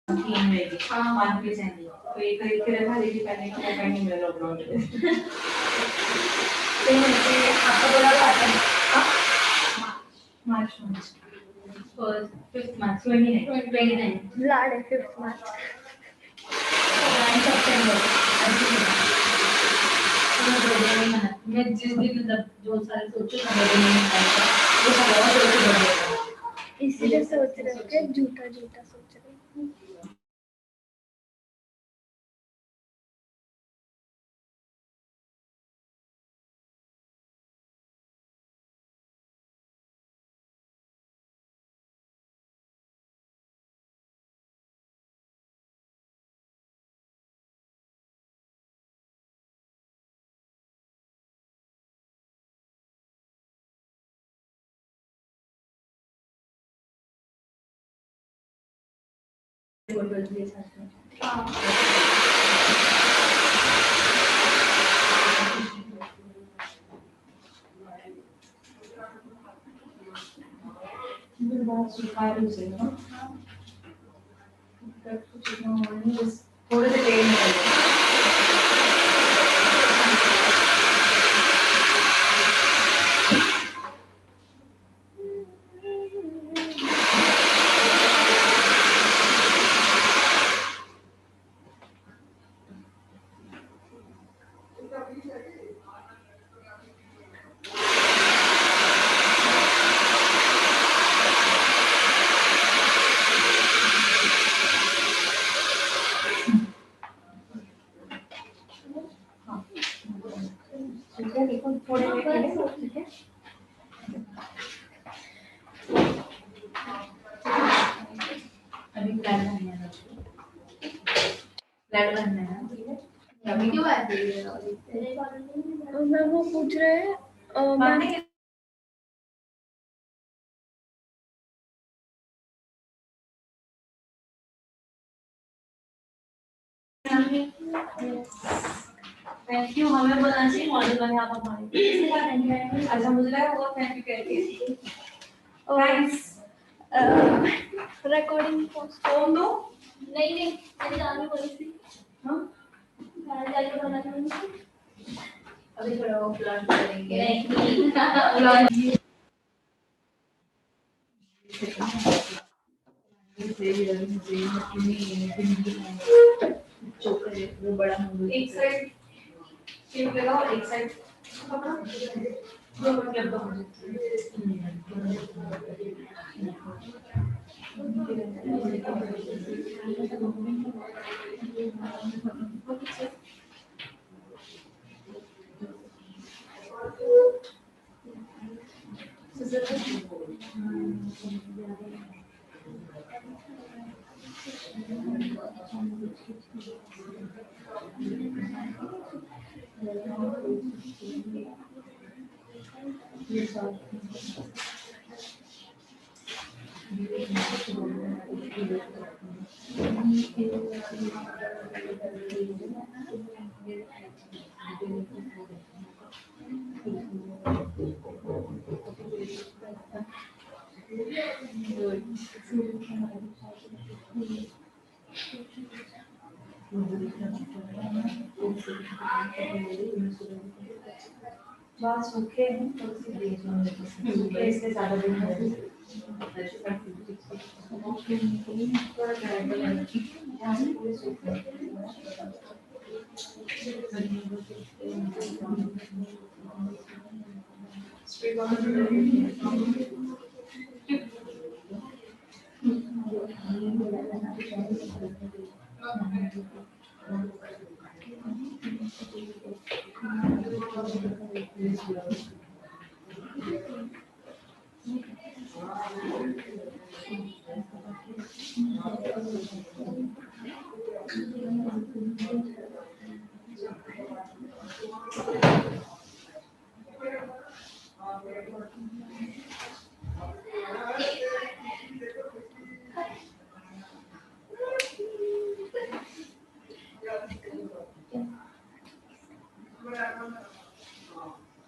तो थीम रहेगी वन पीस एंड तो ये खरीद के रखा लेकिन पहनने का मौका नहीं मिला लॉकडाउन के लिए आपका बोला था मार्च में फर्स्ट 5th मार्च 29 ब्लाड है 5th मार्च 9 सितंबर मैं जिस दिन मतलब जो सारे सोचे था वो नहीं निकाला वो सारा सोच रहा इसीलिए सोच रहे थे झूठा झूठा सोच रहे हैं। थोड़े से तेल निकल देखो थोड़े देर के लिए, ठीक है। अभी प्लान नहीं है, प्लान बनना है, ठीक है। अभी क्यों बात कर रही हो? मैं वो पूछ रहे हैं मैम थैंक यू, हमें बोलना चाहिए मॉडल बने आप हमारे। अच्छा मुझे लगा वो थैंक यू कहती थैंक्स। रिकॉर्डिंग पोस्ट फोन दो। नहीं मेरी जान बोली थी हाँ घर जाके बनाना अभी थोड़ा वो प्लान करेंगे। वो बड़ा एक साइड क्लिप लगाओ, एक साइड कपड़ा दो क्लिप दो बात सूखे हैं सूखे इससे ज्यादा दिन है।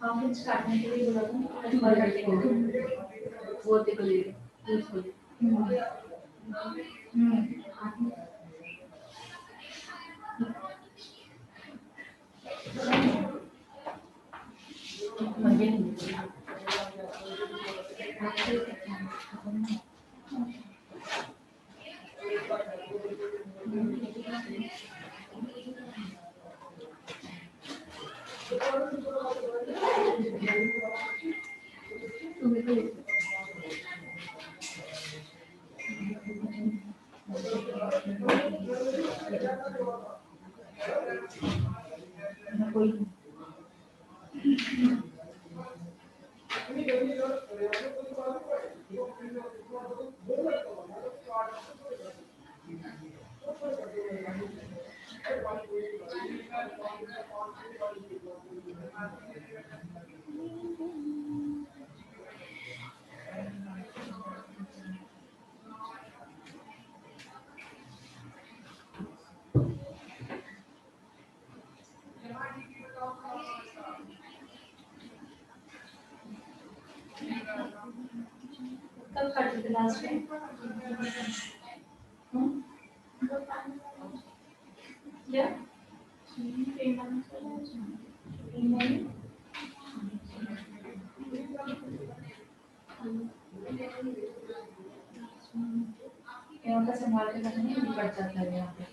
हम कुछ काटने के लिए बोला था, वो देखो ले कब काटे थे लास्ट में? क्या? 3 महीने? यहाँ का संभाल के रखना नहीं पड़ जाता है यहाँ पे।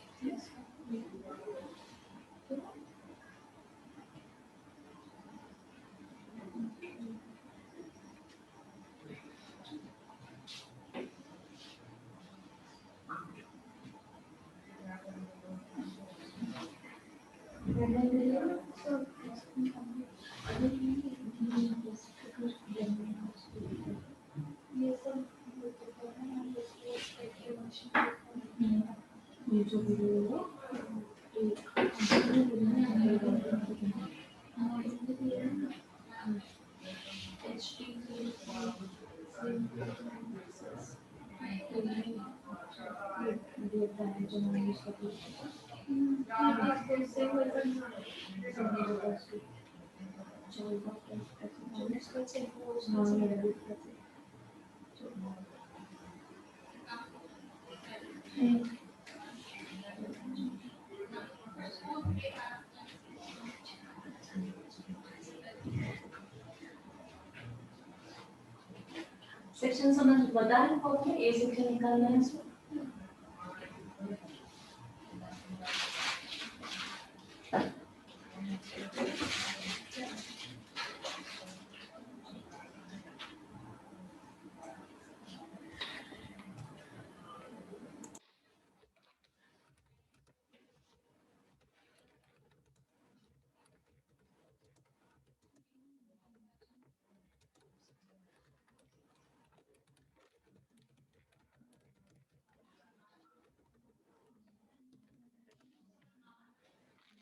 सेक्शन समझ बता रहे हो, ए सेक्शन निकालना है इसमें।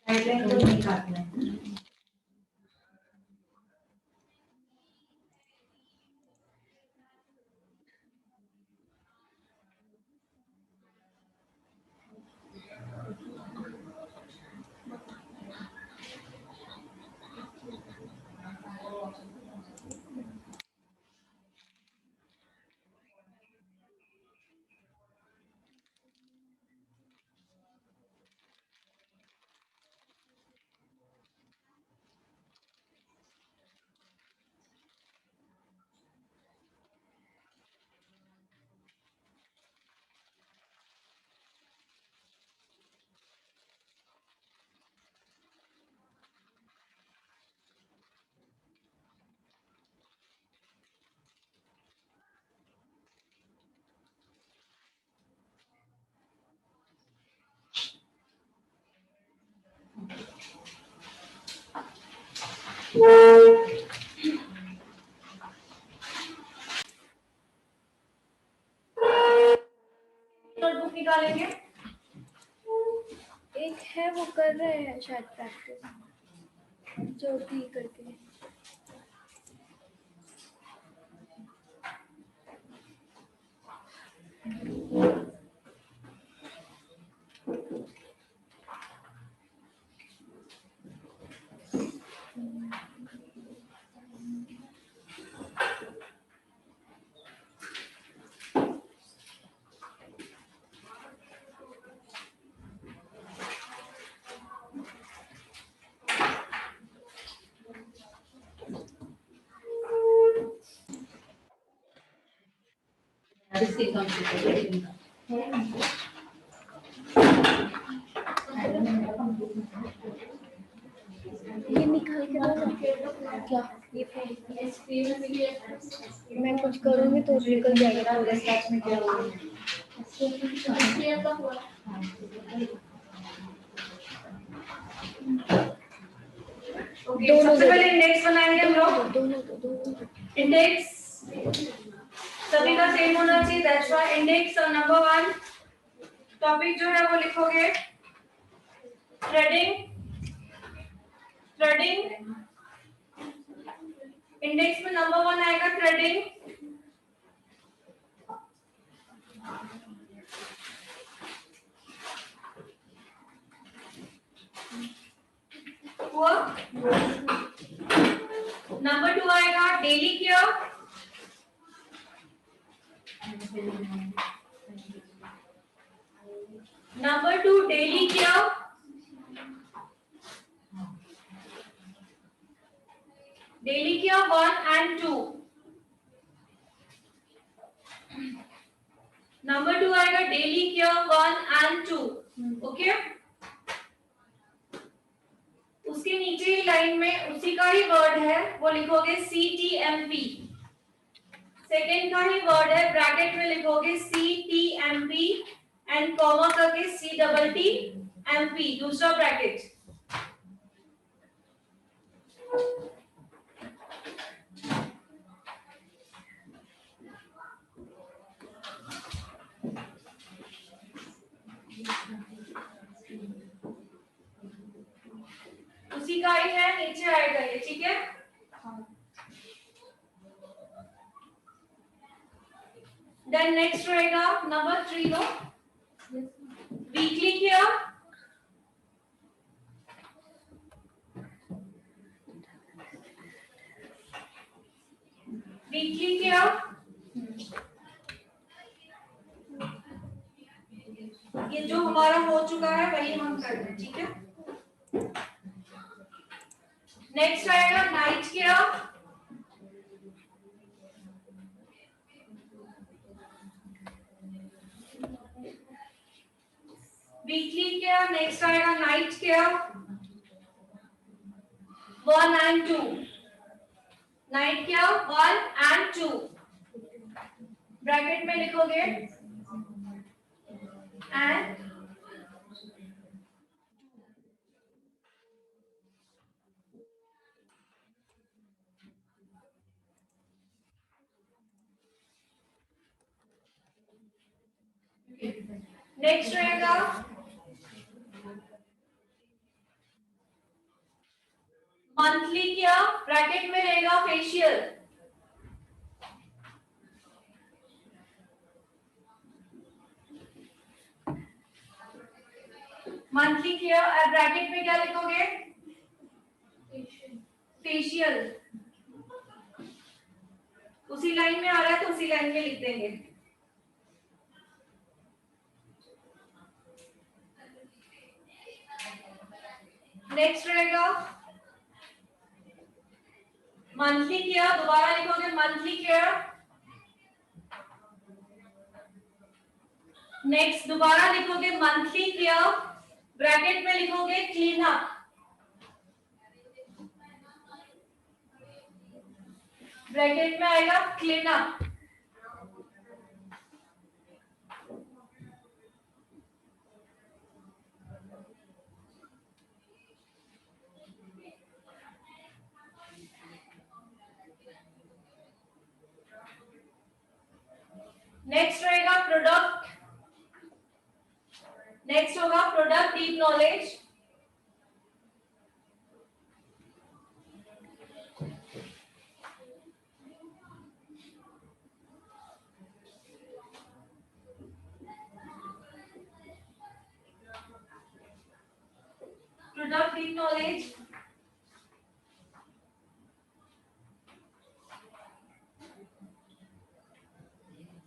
गाइडलाइन को नहीं काटना है। नोटबुक निकालेंगे। एक है वो कर रहे हैं शायद प्रैक्टिस जो भी करके है। ये निकाल के दो ना। क्या ये मैं कुछ करूँगी तो निकल जाएगा पूरा साथ में क्या ओके, सबसे पहले इंडेक्स बनाएंगे हम लोग। दोनों इंडेक्स सभी का सेम होना चाहिए, that's why index number 1 topic जो है वो लिखोगे थ्रेडिंग। इंडेक्स में नंबर 1 आएगा थ्रेडिंग। हुआ। नंबर 2 आएगा daily care. Number 2 daily care. Daily care 1 and 2। Number 2 आएगा डेली केयर 1 and 2। ओके, उसके नीचे ही लाइन में उसी का ही वर्ड है वो लिखोगे CTMP। सेकेंड का ही वर्ड है, ब्रैकेट में लिखोगे CTMP एंड कॉमा करके CTTMP दूसरा ब्रैकेट। उसी का ही है, नीचे आएगा ये, ठीक है। देन नेक्स्ट रहेगा नंबर 3 लो। वीकली केयर, वीकली केयर, ये जो हमारा हो चुका है वही हम कर रहे हैं, ठीक है। नेक्स्ट आएगा night care, weekly care. Next आएगा night care 1 and 2, night care 1 and 2, bracket में लिखोगे एंड नेक्स्ट रहेगा मंथली केयर, ब्रैकेट में रहेगा फेशियल, मंथली केयर और ब्रैकेट में क्या लिखोगे, फेशियल। उसी लाइन में आ रहा है तो उसी लाइन में लिख देंगे। नेक्स्ट रहेगा मंथली केयर, दोबारा लिखोगे मंथली केयर। नेक्स्ट दोबारा लिखोगे मंथली केयर, ब्रैकेट में लिखोगे क्लीन अप, ब्रैकेट में आएगा क्लीन अप। नेक्स्ट रहेगा प्रोडक्ट, नेक्स्ट होगा product deep knowledge, product deep knowledge.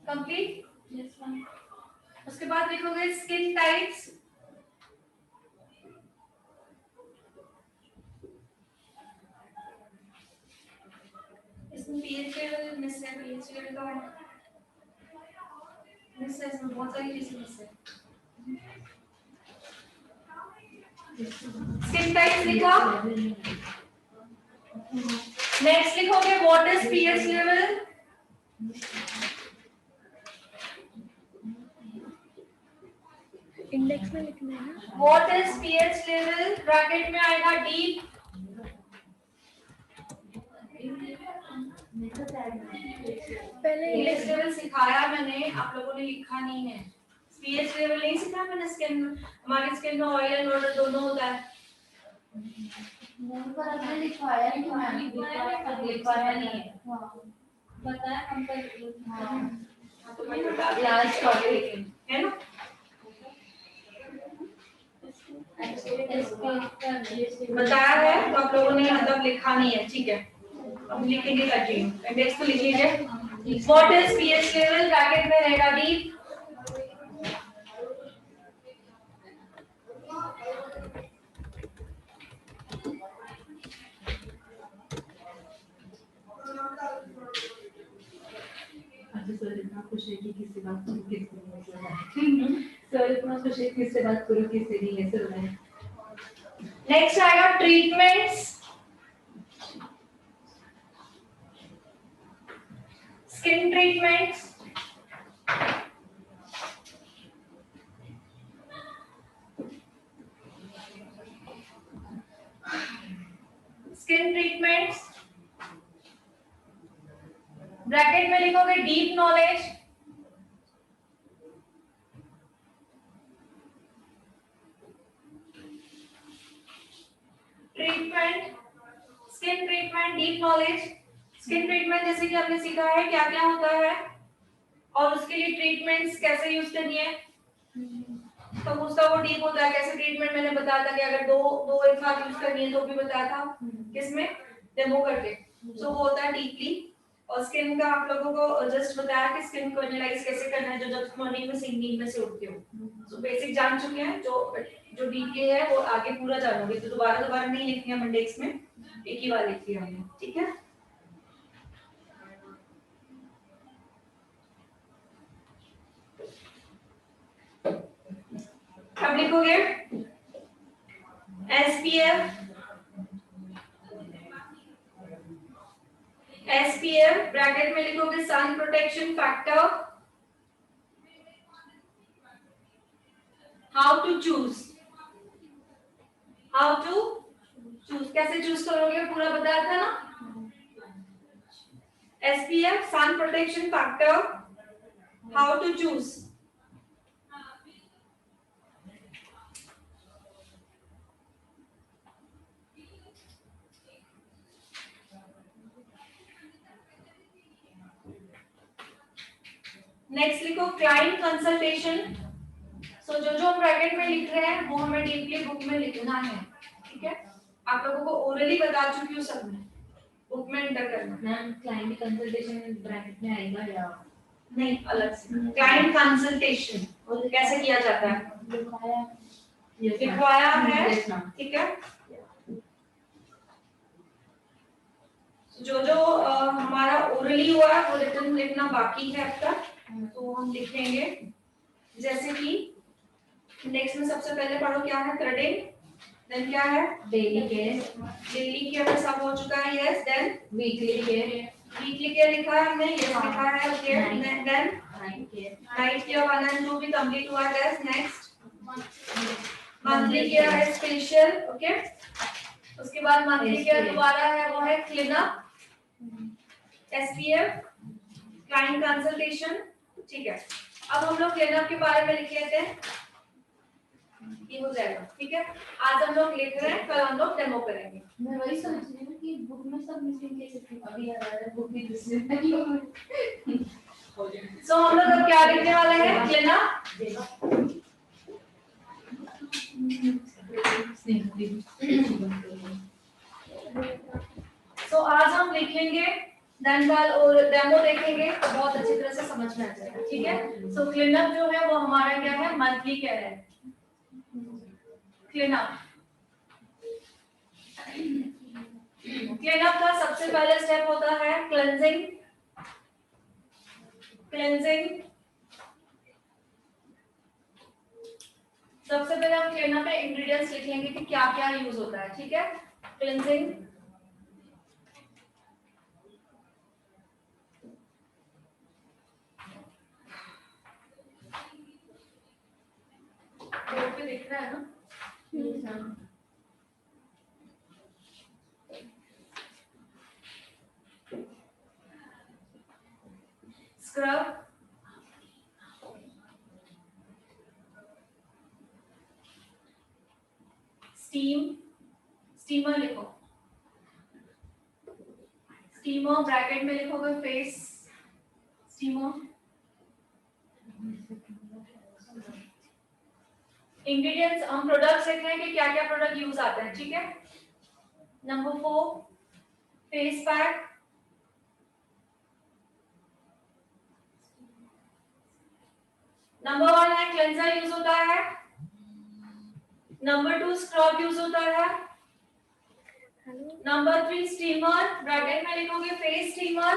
Complete, yes ma'am. उसके बाद लिखोगे स्किन टाइप्स, इसमें पीएच लेवल मिस है, पीएच लेवल का मिस है, इसमें बहुत सारी चीजें मिस है। स्किन टाइप्स लिखा, नेक्स्ट लिखोगे what is pH level, index में लिखना है ना। What is pH level, bracket में आएगा डीप, पहले पीएच लेवल सिखाया मैंने, आप लोगों ने लिखा नहीं है। पीएच लेवल नहीं सिखाया मैंने, स्किन, हमारी स्किन में ऑयल एंड वाटर दोनों होता है। पर हमने लिखवाया नहीं, मैंने लिखवाया नहीं है। हाँ बताया हम पर। हाँ तो मैं बता दी क्लास टॉपिक है ना। बताया है तो आप लोगों ने मतलब लिखा नहीं है, ठीक है। अब लिखेंगे कंटिन्यू, इंडेक्स को लिख लीजिए। What is pH level, bracket में रहेगा डीप, सर इतना खुश है कि किससे बात करूं किससे नहीं, सर इतना खुश है किससे बात करूं किससे नहीं, ऐसे हो रहा है। नेक्स्ट आएगा treatments, skin treatments, skin treatments, bracket में लिखोगे deep knowledge, treatment, skin treatment, deep knowledge. Skin treatment जैसे कि आपने सीखा है क्या क्या होता है और उसके लिए ट्रीटमेंट्स कैसे यूज करनी है। तो उसका वो डीप होता है। कैसे ट्रीटमेंट मैंने बताया था कि अगर दो एक साथ यूज करनी है तो भी बताया था किसमें, डेमो करके। सो वो होता है डीपली। और स्किन का आप लोगों को जस्ट बताया कि स्किन को एनालाइज कैसे करना है जो जब मॉर्निंग में सिंगिंग में से उठते हो। सो बेसिक जान चुके हैं। जो डीपली है वो आगे पूरा जानोगे, तो दोबारा नहीं लिखनी है मंडेक्स में, एक ही बार लिखी है हमने, ठीक है। अब लिखोगे SPF ब्रैकेट में लिखोगे sun protection factor. How to choose कैसे चूज करोगे पूरा बताया था ना। SPF sun protection factor, how to choose. Next लिखो क्लाइंट कंसल्टेशन। सो जो हम ब्रैकेट में लिख रहे हैं वो हमें डीपली बुक में लिखना है, ठीक है। आप लोगों को ओरली बता चुकी हूँ सब में, बुक में एंटर करना। मैम क्लाइंट कंसल्टेशन ब्रैकेट में आएगा या नहीं, अलग से क्लाइंट कंसल्टेशन कैसे किया जाता है, लिखवाया है, ठीक है। जो हमारा ओरली हुआ है वो रिटन लिखना बाकी है अब तक, तो हम लिखेंगे। जैसे कि नेक्स्ट में सबसे पहले पढ़ो क्या है, थ्रेडिंग, देन क्या है डेली केयर में सब हो चुका है, यस। देन वीकली केयर लिखा है हमने, यस लिखा है, okay. Then night care 1 and 2 भी कंप्लीट हुआ है, यस। नेक्स्ट मंथली केयर है स्पेशल, ओके। उसके बाद मंथली केयर दोबारा है, वो है clean up, SPF, client consultation, ठीक है। अब हम लोग क्लीन अप के बारे में लिख लेते हैं, ये हो जाएगा, ठीक है। आज हम लोग लिख रहे हैं, कल हम लोग डेमो करेंगे। मैं वही सोच रही हूँ कि बुक में सब मिसिंग कैसे थी, अभी याद आ रहा है बुक भी मिसिंग है। सो हम लोग अब क्या लिखने वाले हैं, क्लीन अप। सो आज हम लिखेंगे, देन कल और डेमो देखेंगे तो बहुत अच्छी तरह से समझ में आ जाएगा, ठीक है। सो क्लीन अप जो है वो हमारा क्या है, मंथली केयर है। क्लीन अप का सबसे पहले स्टेप होता है क्लेंजिंग। सबसे पहले हम क्लीन अप पे इंग्रेडिएंट्स लिख लेंगे कि क्या क्या यूज होता है, ठीक है। क्लेंजिंग, बोर्ड पे दिख रहा है ना। स्क्रब, स्टीमर लिखो, स्टीमर ब्रैकेट में लिखोगे फेस स्टीमर। इंग्रेडिएंट्स हम प्रोडक्ट्स लिख रहे हैं कि क्या क्या प्रोडक्ट यूज आते हैं, ठीक है। नंबर 4 फेस पैक, नंबर 1 है क्लेंजर यूज होता है, नंबर 2 स्क्रब यूज होता है, नंबर 3 स्टीमर, ब्रैकेट में लिखोगे face steamer,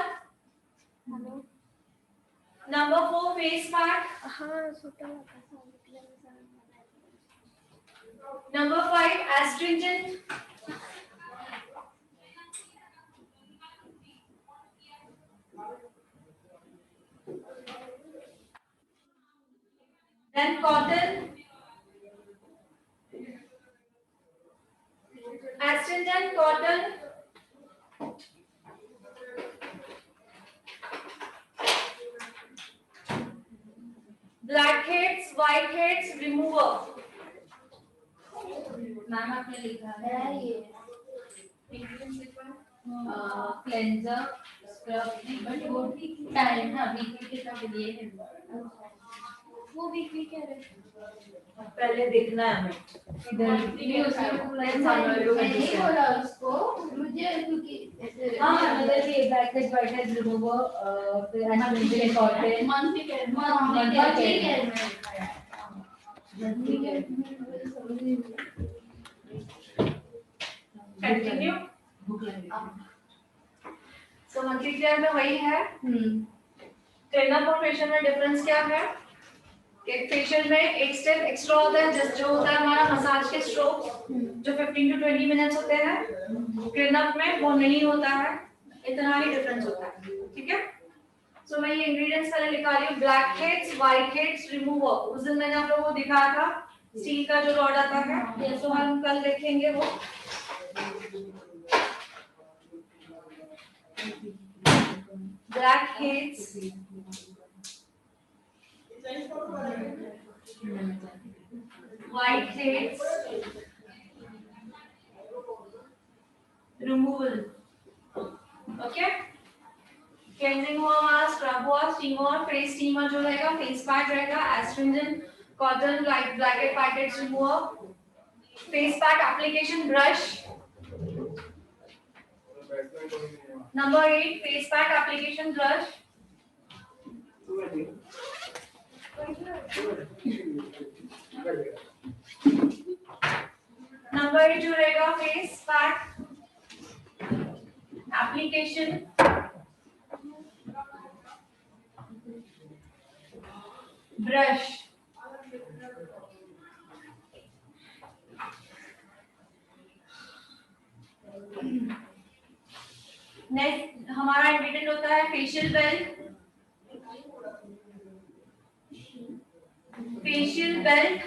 number 4 face pack, number 5 astringent, then cotton, astringent cotton, blackheads, whiteheads remover। Ma'am आपने लिखा है ये क्लेंजर स्क्रब, बट वो टाइम है वीकली के साथ ये है। वो वीकली कह रहे हैं। पहले देखना है हमें नहीं बोला उसको मुझे क्योंकि हाँ, मतलब कि ब्लैकहेड्स व्हाइटहेड्स रिमूवर फिर एस्ट्रिंजेंट इंपॉर्टेंट मंथली कह रहे हैं। Monthly care continue. सो मंथली केयर में वही है। ट्रेनर और फेशियल में डिफरेंस क्या है? एक फेशियल में एक स्टेप एक्स्ट्रा होता है जो होता है हमारा मसाज के स्ट्रोक जो 15 टू 20 मिनट्स होते हैं। क्लीनअप में वो नहीं होता है, इतना ही डिफरेंस होता है। ठीक है, सो मैं ये इंग्रेडिएंट्स पहले लिखा रही हूँ। Black heads, white heads remover, उस दिन मैंने आप लोगों को दिखाया था स्टील का जो रॉड आता है, सो हम कल देखेंगे वो। Black heads, white heads, removal, okay? Cleansing हुआ हमारा, स्क्रब हुआ, स्टीमर, फेस स्टीमर जो रहेगा, फेस पैक रहेगा, astringent, cotton, blackhead, whiteheads remover, face pack application, brush. Number 8 face pack application, brush. Number 8 जो रहेगा face pack application, brush. Next हमारा ingredient होता है facial belt. Facial belt,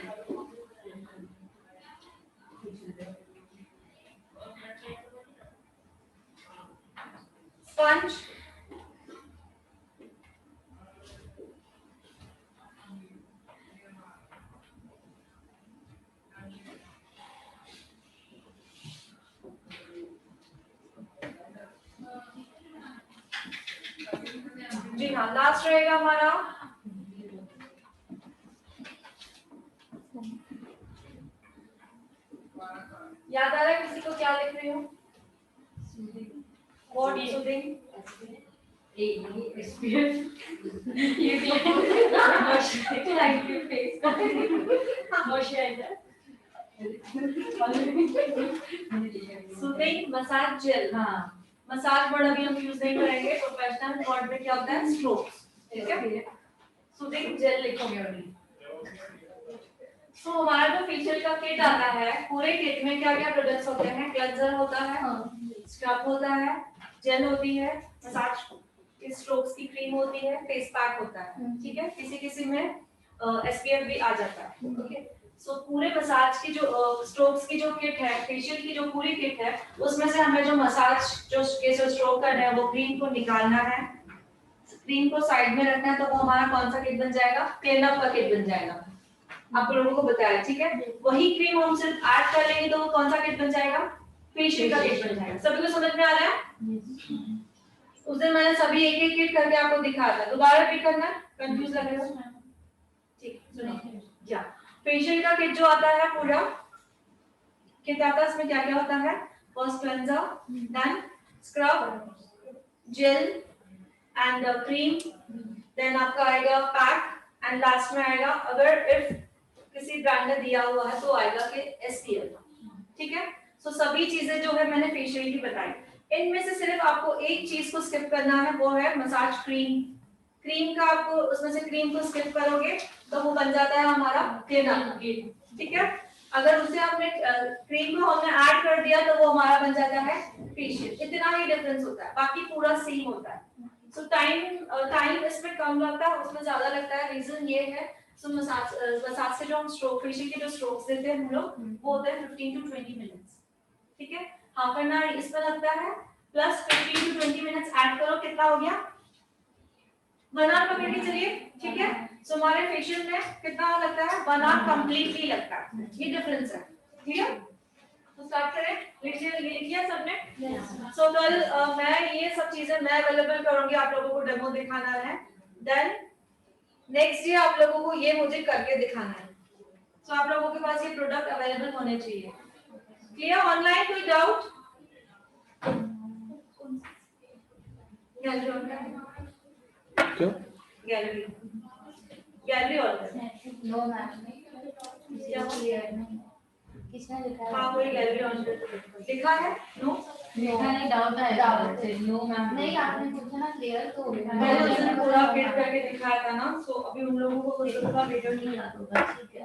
sponge, जी हाँ, लास्ट रहेगा हमारा याद आ रहा है किसी को क्या लिख रही हूँ? What soothing? Soothing massage gel. हाँ, मसाज वर्ड अभी हम यूज नहीं करेंगे, प्रोफेशनल वर्ड में क्या होता है? स्ट्रोक्स। ठीक है, सूदिंग जेल लिखोगे अभी। तो हमारा जो फेशियल का किट आता है, पूरे किट में क्या क्या प्रोडक्ट्स होते हैं? क्लेंजर होता है, स्क्रब होता है, जेल होती है, मसाज की स्ट्रोक्स की क्रीम होती है, फेस पैक होता है। ठीक है, किसी किसी में एसपीएफ भी आ जाता है। ओके, सो पूरे मसाज की जो स्ट्रोक्स की जो किट है, फेशियल की जो पूरी किट है, उसमें से हमें जो मसाज जो स्ट्रोक कर रहे हैं वो क्रीम को निकालना है, क्रीम को साइड में रखना है, तो वो हमारा कौन सा किट बन जाएगा? क्लीनअप का किट बन जाएगा। आप लोगों को बताया, ठीक है। वही क्रीम हम सिर्फ ऐड कर लेंगे तो वो कौन सा किट बन जाएगा? फेशियल का किट बन जाएगा। सभी को समझ में आ रहा है? उस दिन मैंने सभी एक एक किट करके आपको दिखाया था, दोबारा रिपीट करना है, कंफ्यूज लग रहा है? ठीक, सुनो या फेशियल का किट जो आता है पूरा किट आता है, इसमें क्या क्या होता है? First cleanser, then scrub, gel and cream, then आपका आएगा पैक एंड लास्ट में आएगा, अगर इफ किसी ब्रांड ने दिया हुआ है तो आएगा कि एसपीएफ। ठीक है, सो सभी चीजें जो है मैंने फेशियल की बताई। इनमें से सिर्फ आपको एक चीज को स्किप करना है, वो है मसाज क्रीम। क्रीम का आपको उसमें से क्रीम को स्किप करोगे तो वो बन जाता है हमारा क्लीनअप। ठीक है, अगर उसे आपने क्रीम को हमने ऐड कर दिया तो वो हमारा बन जाता है फेशियल। इतना ही डिफरेंस होता है, बाकी पूरा सेम होता है। सो टाइम इसमें कम लगता है, उसमें ज्यादा लगता है। रीजन ये है, सो मसाज से जो हम स्ट्रोक फेशियल के जो स्ट्रोक्स देते हैं हम लोग, वो होते हैं 15 टू 20 मिनट्स। ठीक है, हाफ एन आवर इसमें लगता है, प्लस 15 टू 20 मिनट्स ऐड करो, कितना हो गया? 1 आवर पकड़ के चलिए। ठीक है, सो हमारे फेशियल में कितना लगता है? 1 आवर कंप्लीटली लगता है। ये डिफरेंस है। ठीक है, तो स्टार्ट करें। लिखिए सबने। सो कल मैं ये सब चीजें मैं अवेलेबल करूंगी, आप लोगों को डेमो दिखाना है। देन नेक्स्ट ये आप लोगों को ये मुझे करके दिखाना है। तो आप लोगों के पास ये प्रोडक्ट अवेलेबल होने चाहिए। क्लियर? ऑनलाइन कोई डाउट? गैलरी ऑन कर। क्यों? गैलरी गैलरी ऑन कर। नो मैम, क्या क्लियर नहीं, किसने लिखा है? हाँ, कोई गैलरी ऑन कर लिखा है? नो लिखा नहीं, डाउट है, डाउट है, नो मैम। नहीं, आपने पूछा ना क्लियर, तो मैंने उसने पूरा फिट करके दिखाया था ना, सो अभी उन लोगों को कुछ का वीडियो नहीं याद होगा। ठीक है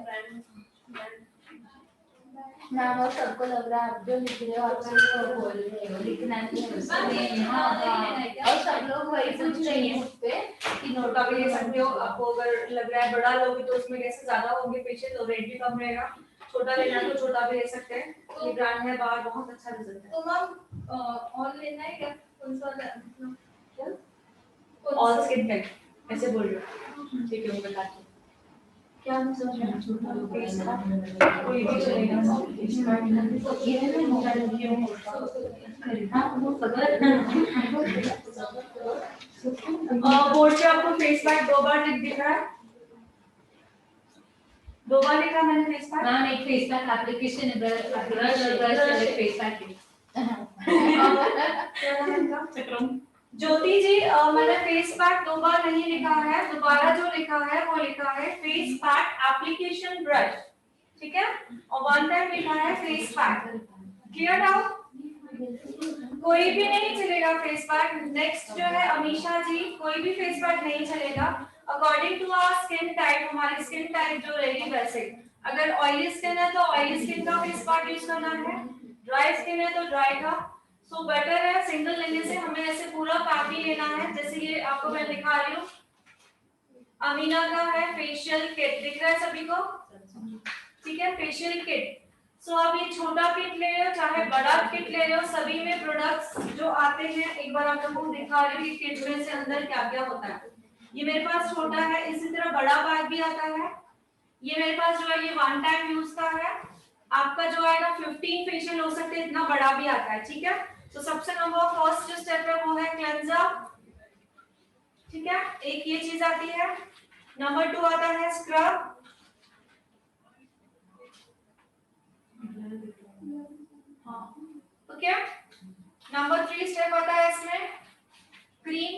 मैम, और सबको लग रहा है आप जो लिख रहे हो आप सिर्फ बोल रहे हो, लिखना नहीं है। हाँ, और सब लोग वही पूछ रहे हैं मुझ पे कि नोट का भी ले सकते हो। आपको अगर लग रहा है बड़ा लोगे तो उसमें कैसे ज्यादा होंगे पेशेंट, तो रेट भी कम रहेगा। छोटा लेना तो छोटा भी ले सकते हैं। ये ब्रांड है बाहर, बहुत अच्छा रिजल्ट है। तो मैम ऑन लेना है क्या? कौन सा लेना? ऑल स्किन टाइप ऐसे बोल रहे हो? ठीक है, मैं बताती हूँ। क्या मैं समझ रहा हूँ? छोटा लोगे इसका कोई भी चलेगा। ये है ना मोबाइल क्यों बोर्ड पे आपको फेस पैक 2 बार दिख रहा है? 2 बार लिखा मैंने फेस पैक। मैम, एक फेस पैक एप्लीकेशन है, ब्रश और फेस पैक है। क्या नाम है इनका? ज्योति जी, मैंने फेस पैक 2 बार नहीं लिखा है, दोबारा जो लिखा है वो लिखा है फेस पैक एप्लीकेशन ब्रश, ठीक है? और 1 टाइम लिखा है फेस पैक। Clear doubt? कोई भी नहीं चलेगा फेस पैक। नेक्स्ट जो है अमीशा जी, कोई भी फेस पैक नहीं चलेगा according to our skin type. हमारी स्किन टाइप जो रहेगी वैसे, अगर ऑयली स्किन है तो ऑयली स्किन का फेस पैक यूज करना है, ड्राई स्किन है तो ड्राई का। सो बेटर है सिंगल लेने से हमें ऐसे पूरा पैक ही लेना है। जैसे ये आपको मैं दिखा रही हूँ, अमीना का है फेशियल किट, दिख रहा है सभी को? ठीक है, फेशियल किट। सो आप ये छोटा किट ले रहे हो चाहे बड़ा किट ले रहे हो, सभी में प्रोडक्ट्स जो आते हैं एक बार आप लोगों को दिखा रही हूँ किट में से अंदर क्या क्या होता है। ये मेरे पास छोटा है, इसी तरह बड़ा बैग भी आता है। ये मेरे पास जो है ये 1 टाइम यूज का है। आपका जो आएगा 15 फेशियल हो सकते हैं, इतना बड़ा भी आता है। ठीक है, तो सबसे नंबर फर्स्ट जो स्टेप है वो है क्लेंजर। ठीक है, एक ये चीज आती है। नंबर 2 आता है स्क्रब। ओके, नंबर 3 स्टेप आता है इसमें क्रीम,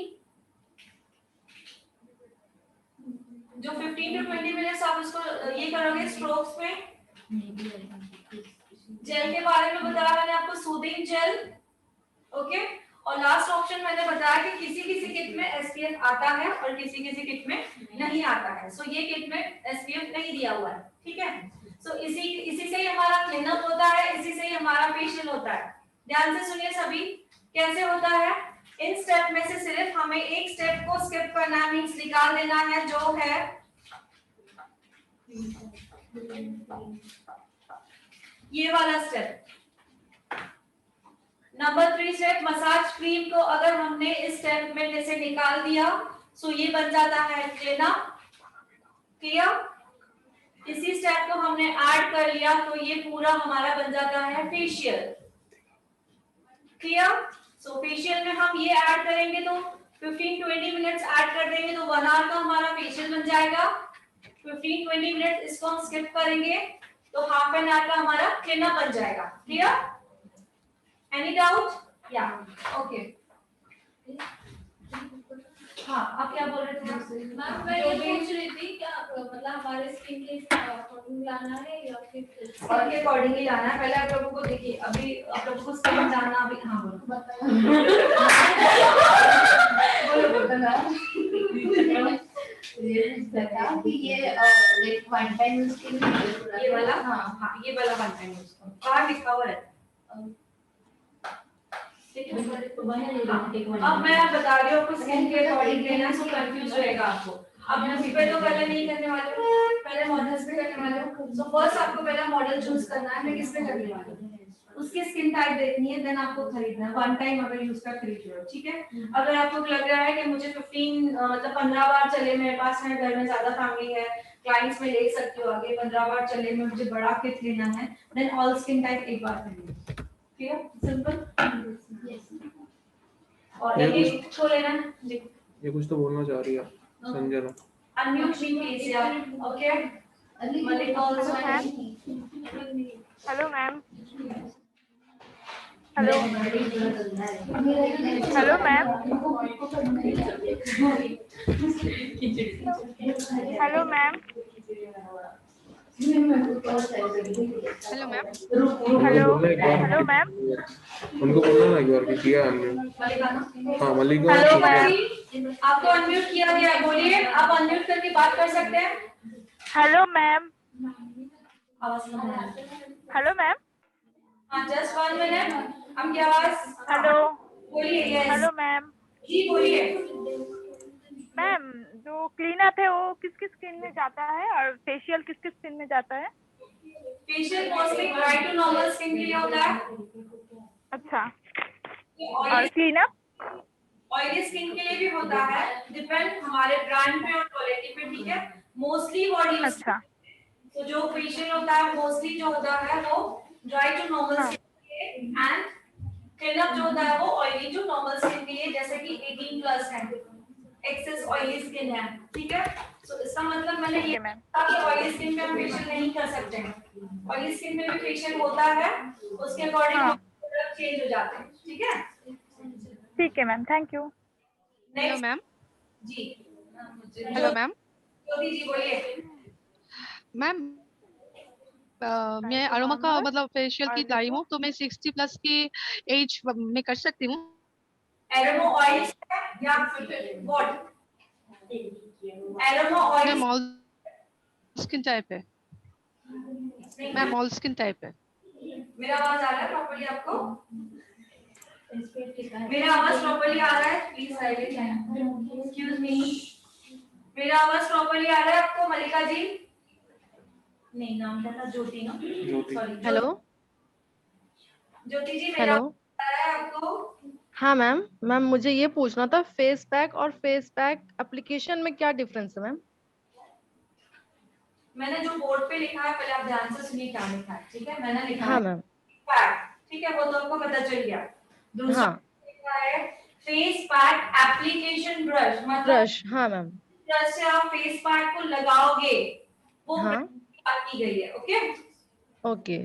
जो 15 टू 20 मिनट्स आप इसको ये करोगे स्ट्रोक्स में। जेल के बारे में बताया मैंने आपको, सूदिंग जेल। ओके, और लास्ट ऑप्शन मैंने बताया कि किसी किसी किट में एसपीएफ आता है और किसी किसी किट में नहीं आता है। सो ये किट में एसपीएफ नहीं दिया हुआ है। ठीक है, सो इसी से ही हमारा क्लीनअप होता है, इसी से ही हमारा फेशियल होता है। ध्यान से सुनिए सभी, कैसे होता है। इन स्टेप में से सिर्फ हमें एक स्टेप को स्किप करना है, मींस निकाल देना है, जो है ये वाला step. Number 3 step massage cream को अगर हमने इस स्टेप में जैसे निकाल दिया, सो ये बन जाता है क्लीनअप। क्लियर? इसी स्टेप को हमने ऐड कर लिया तो ये पूरा हमारा बन जाता है फेशियल। क्लियर? सो फेशियल में हम ये ऐड करेंगे तो 15-20 मिनट्स ऐड कर देंगे तो 1 आवर का हमारा फेशियल बन जाएगा। 15-20 मिनट इसको हम स्किप करेंगे तो हाफ एन आवर का हमारा क्लीनअप बन जाएगा। क्लियर? Any doubt? या ओके। हाँ, आप क्या बोल रहे थे? मैम मैं ये पूछ रही थी क्या मतलब हमारे स्किन के अकॉर्डिंग लाना है या फिर स्किन के अकॉर्डिंगली लाना है। पहले आप लोगों को देखिए, अभी आप लोगों को स्किन जानना अभी। हाँ बोलो ये बता कि ये एक 1 टाइम यूज के लिए ये वाला, हाँ ये वाला 1 टाइम यूज करो। बाहर लिखा हुआ है। अब मैं बता रही हूँ आपको स्किन के अकॉर्डिंग लेना, सो कंफ्यूज रहेगा आपको। अब मुझ पे तो पहले नहीं करने वाले हो, पहले मॉडल्स पे करने वाले हो। सो फर्स्ट आपको पहला मॉडल चूज करना है, मैं किस पे करने वाली हूँ, उसकी स्किन टाइप देखनी है, देन आपको खरीदना है। 1 टाइम अगर यूज का खरीद रहे हो, ठीक है। अगर आपको लग रहा है कि मुझे 15 बार चले, मेरे पास है, घर में ज्यादा फैमिली है, क्लाइंट्स में ले सकती हो आगे, 15 बार चले में मुझे बड़ा किट लेना है, देन ऑल स्किन टाइप एक बार खरीदो। क्लियर? सिंपल। और एक को लेना है। ये कुछ तो बोलना चाह रही है Sanjana. Unmute me please, yeah. Okay. Malika also. Hello ma'am hello hello ma'am hello ma'am hello ma'am hello hello ma'am उनको बोलना ना एक बार कि किया हमने। हाँ मल्लिका। हेलो मैम, आपको अनम्यूट किया गया है, बोलिए। आप अनम्यूट करके बात कर सकते हैं। हेलो मैम आवाज नहीं आ रहा है। हेलो मैम हाँ, जस्ट 1 मिनट। आपकी आवाज। हेलो बोलिए। यस हेलो मैम जी, बोलिए। मैम जो क्लीन अप है वो किस किस स्किन में जाता है और फेशियल किस किस स्किन में जाता है? Facial mostly dry to normal skin के लिए होता है। अच्छा और क्लीन अप? ऑयली स्किन के लिए भी होता है, डिपेंड हमारे ब्रांड पे और क्वालिटी पे, ठीक है। Mostly body use. अच्छा तो जो फेशियल होता है मोस्टली जो होता है वो ड्राई टू नॉर्मल हाँ स्किन एंड क्लीन अप जो होता है वो ऑयली टू नॉर्मल स्किन के लिए, जैसे कि 18 प्लस है, एक्सेस ऑयली स्किन है, ठीक है। तो इसका मतलब मैंने ठीक ये है मैम कहा कि ऑयली स्किन में हम फेशियल नहीं कर सकते हैं। ऑयली स्किन में भी फेशियल होता है, उसके अकॉर्डिंग हाँ प्रोडक्ट चेंज हो जाते हैं, ठीक है। ठीक है ma'am thank you hello next ma'am ji, hello ma'am Jyoti ji बोलिए। मैम मैं अरोमा का मतलब फेशियल की लाई हूँ, तो मैं 60 प्लस की एज में कर सकती हूँ? एरोमा ऑयल या what? Aroma ma'am oil. All skin type है, मैम ऑल स्किन टाइप है। मेरा आवाज आ रहा है प्रॉपर्ली आपको? मेरा आवाज प्रॉपर्ली आ रहा है? Please silent excuse me. मेरा आवाज प्रॉपर्ली आ रहा है आपको मल्लिका जी? नहीं, नाम क्या था? ज्योति ना? सॉरी, हेलो ज्योति जी, मेरा हेलो। आवाज आ रहा है आपको? हाँ मैम, मैम मुझे ये पूछना था फेस पैक और फेस पैक एप्लीकेशन में क्या डिफरेंस है मैम? मैंने जो बोर्ड पे लिखा है पहले आप ध्यान से सुनिए क्या लिखा है, ठीक है। मैंने लिखा हाँ है मैम। पैक, ठीक है, वो तो आपको पता चल गया। दूसरा हाँ लिखा है फेस पैक एप्लीकेशन ब्रश, मतलब ब्रश। हाँ मैम। ब्रश से आप फेस पैक को लगाओगे, वो हाँ बात की गई है, ओके ओके।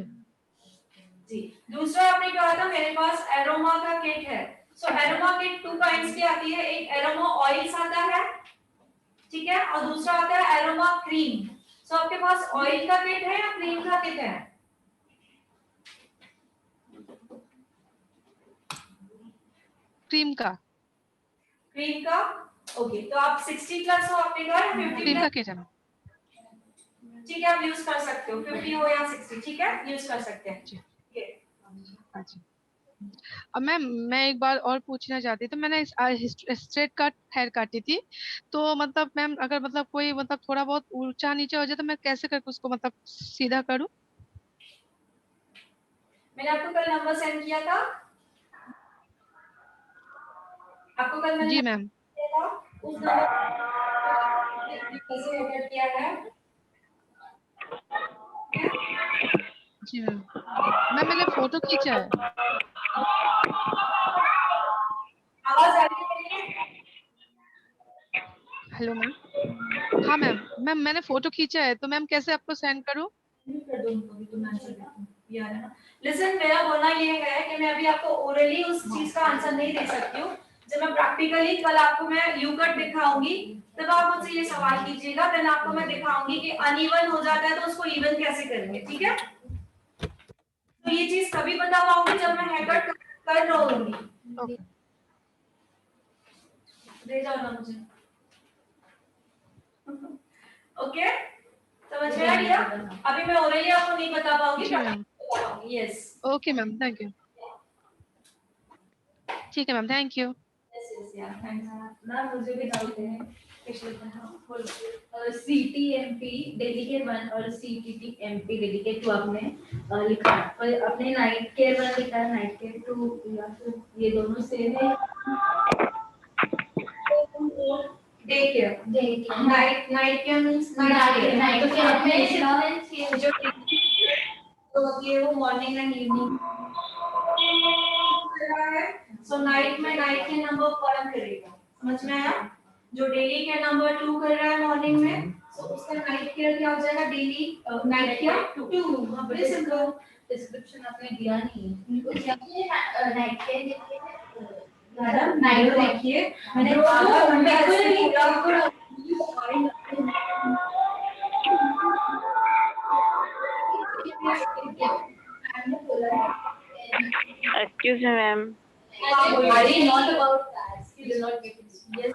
जी। दूसरा आपने कहा था मेरे पास एरोमा का किट है। सो एरोमा किट 2 काइंड्स की आती है, एक एरोमा ऑयल्स आता है, ठीक है, और दूसरा आता है एरोमा क्रीम। सो आपके पास ऑयल का किट है या क्रीम का किट है? क्रीम का। क्रीम का, ओके। तो आप 60 प्लस हो आपने कहा, या 50 क्रीम का प्लस? किट है मैम। ठीक है, आप यूज कर सकते हो, 50 हो या 60, ठीक है, यूज कर सकते हैं, जी ठीक है। अच्छा। अब मैम मैं एक बार और पूछना चाहती थी, मैंने स्ट्रेट कट हेयर काटी थी, तो मतलब मैम अगर मतलब कोई मतलब थोड़ा बहुत ऊंचा नीचे हो जाए तो मैं कैसे करके उसको मतलब सीधा करूँ? मैंने आपको कल नंबर सेंड किया था, आपको कल मैंने जी नंबर मैम। दिया था, उस नंबर कैसे ऑर्डर किया है? जी मैम। मैम मैंने फोटो खींचा है। आवाज आ रही है मेरी? Hello ma'am. हाँ मैम, मैम मैंने फोटो खींचा है, तो मैम कैसे आपको सेंड करूँ? कर दो उनको भी, तो मैं आंसर देती हूँ, यार है ना। लिसन, मेरा बोलना ये है कि मैं अभी आपको ओरली उस चीज का आंसर नहीं दे सकती हूँ। जब मैं प्रैक्टिकली कल आपको मैं यू कट दिखाऊंगी, तब आप मुझसे ये सवाल कीजिएगा, देन आपको मैं दिखाऊंगी कि अनइवन हो जाता है तो उसको इवन कैसे करेंगे, ठीक है। तो ये चीज कभी बता पाऊंगी जब मैं हेयर कट कर रहूंगी। ओके। दे जाओ ना मुझे, ओके, समझ में आ गया? अभी मैं ओरली आपको नहीं बता पाऊंगी, जी ma'am. Yes okay ma'am, thank you. ठीक है ma'am, thank you. Yes yes यार, थैंक्स ना। मुझे भी डाउट है स्पेशल बोलो। CTMP डेलीकेट 1 और CTTMP डेलीकेट 2 आपने लिखा है, और अपने नाइट केयर 1 लिखा है, नाइट केयर 2, या फिर ये दोनों सेम है? Day care, night care means night तो केयर में में डिफरेंस ये जो तो ये वो मॉर्निंग एंड इवनिंग है। सो नाइट में नाइट के नंबर 1 करेगा, समझ में आया? जो डेली केयर नंबर 2 कर रहा है मॉर्निंग में, तो उसका नाइट केयर क्या हो जाएगा? Daily night care 2। हां बड़े सिंपल डिस्क्रिप्शन आपने दिया नहीं है। उनको क्या नाइट केयर देखिए मैडम, नाइट देखिए मैंने आधा घंटा ऐसे ही पूरा excuse me ma'am, not about that. You do not get it. Yes,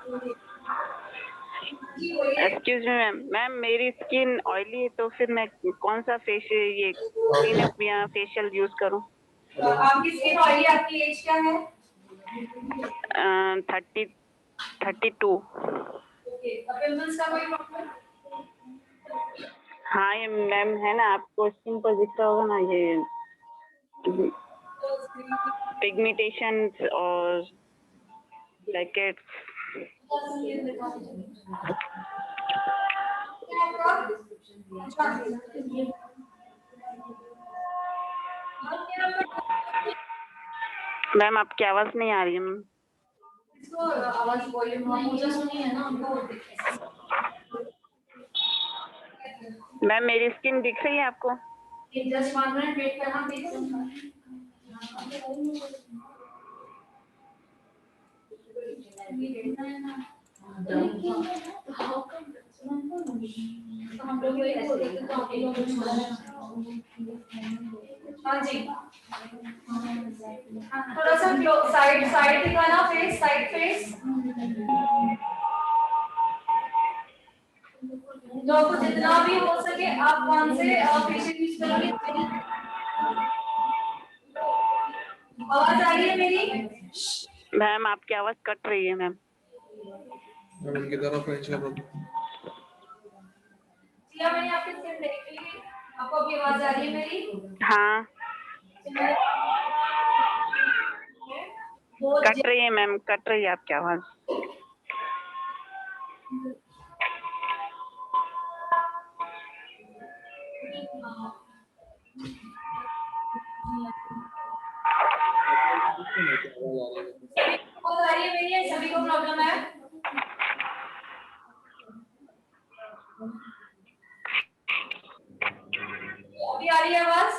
excuse me ma'am, ma'am मेरी स्किन ऑयली है तो फिर मैं कौन सा फेशियल ये क्लीनअप या फेशियल यूज करूं? आपकी स्किन ऑयली, आपकी एज क्या है? 32। ओके, पिंपल्स का कोई प्रॉब्लम? हाँ ये मैम है ना, आपको स्किन पर दिख रहा होगा ना ये पिगमेंटेशन और ब्लैकेट्स। मैम आपकी आवाज नहीं आ रही है मैम। इसको आवाज वॉल्यूम हम मुझे सुनी है ना हमको। मैम मेरी स्किन दिख रही है आपको? जस्ट 1 मिनट वेट करना प्लीज। हाँ जी, थोड़ा सा साइड साइड दिखाना, फेस साइड फेस। जो आपको जितना भी हो सके आप कौन से फेशियल यूज करोगे? आवाज आ रही है मेरी? मैम आपकी आवाज कट रही है मैम। मैम इनकी तरफ है चलो। जिया मैंने आपकी स्किन देख ली, आपको अभी आवाज आ रही है मेरी? हाँ कट रही है मैम, कट रही है आपकी आवाज। आवाज आ रही है मेरी? सभी को प्रॉब्लम है? अभी आ रही है आवाज?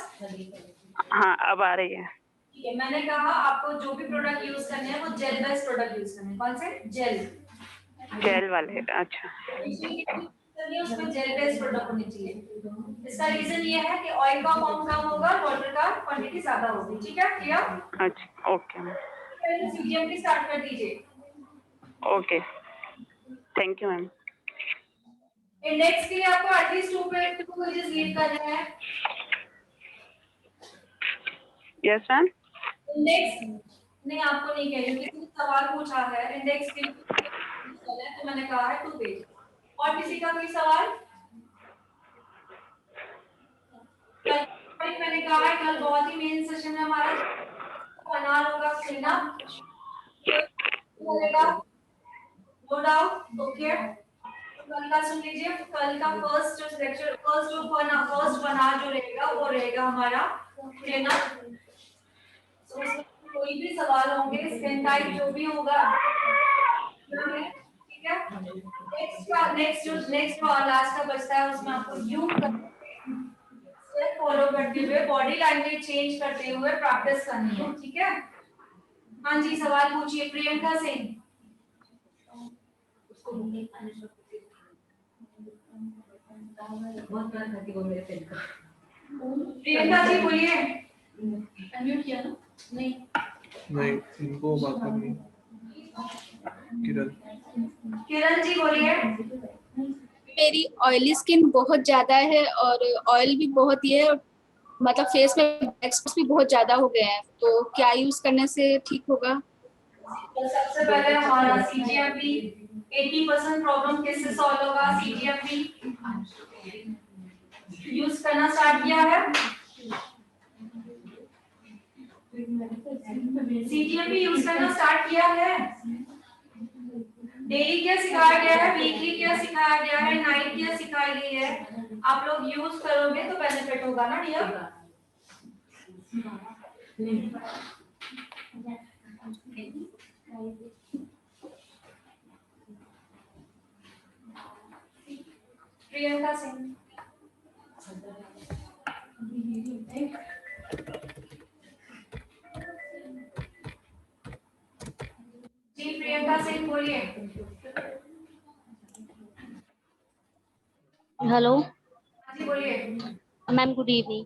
हाँ अब आ रही है। ठीक है, मैंने कहा आपको जो भी प्रोडक्ट यूज करने हैं वो जेल बेस्ड प्रोडक्ट यूज करने हैं। कौन से? जेल वाले, अच्छा। उसमें जेल बेस्ड प्रोडक्ट होने चाहिए। इसका रीजन ये है कि ऑयल का फॉर्म कम होगा, वाटर का क्वांटिटी ज्यादा होगी। ठीक है, क्लियर? अच्छा ओके मैम। पहले सीजीएमपी स्टार्ट कर दीजिए। Okay thank you ma'am. Index के लिए आपको एटलीस्ट 2 पेजेस रीड करने हैं। Yes ma'am. इंडेक्स नहीं, आपको नहीं कह रही, किसी ने सवाल पूछा है इंडेक्स के लिए, तो मैंने कहा है 2 पेज। और किसी का कोई सवाल? कल मैंने कहा है कल बहुत ही मेन सेशन है हमारा, बना होगा क्लीनअप बोलेगा, नो डाउट। ओके, कल का सुन लीजिए। कल का फर्स्ट लेक्चर, फर्स्ट बना जो रहेगा वो रहेगा हमारा क्लीनअप। तो उसमें कोई भी सवाल होंगे, स्किन टाइप जो भी होगा, ठीक है। नेक्स्ट और लास्ट का बचता है, उसमें आपको यू फॉलो करते हुए बॉडी लैंग्वेज चेंज करते हुए प्रैक्टिस करनी है। ठीक है, हाँ जी सवाल पूछिए प्रियंका सिंह। प्रियंका जी बोलिए। अनम्यूट किया ना? नहीं इनको बात करनी। किरण जी बोलिए। मेरी ऑयली स्किन बहुत ज्यादा है और ऑयल भी बहुत ही है, मतलब फेस में ब्लैक स्पॉट्स भी बहुत ज्यादा हो गए हैं, तो क्या यूज करने से ठीक होगा? तो सबसे पहले हमारा सीजीएमपी 80% प्रॉब्लम किससे सॉल्व होगा? सीजीएमपी यूज करना स्टार्ट किया है। सीजीएमपी यूज करना स्टार्ट किया है। डेली क्या सिखाया गया है, वीकली क्या सिखाया गया है, नाइट क्या सिखाई गई है? आप लोग यूज करोगे तो बेनिफिट होगा ना डियर। प्रियंका सिंह। जी प्रियंका सिंह बोलिए। हेलो जी बोलिए। Ma'am, good evening.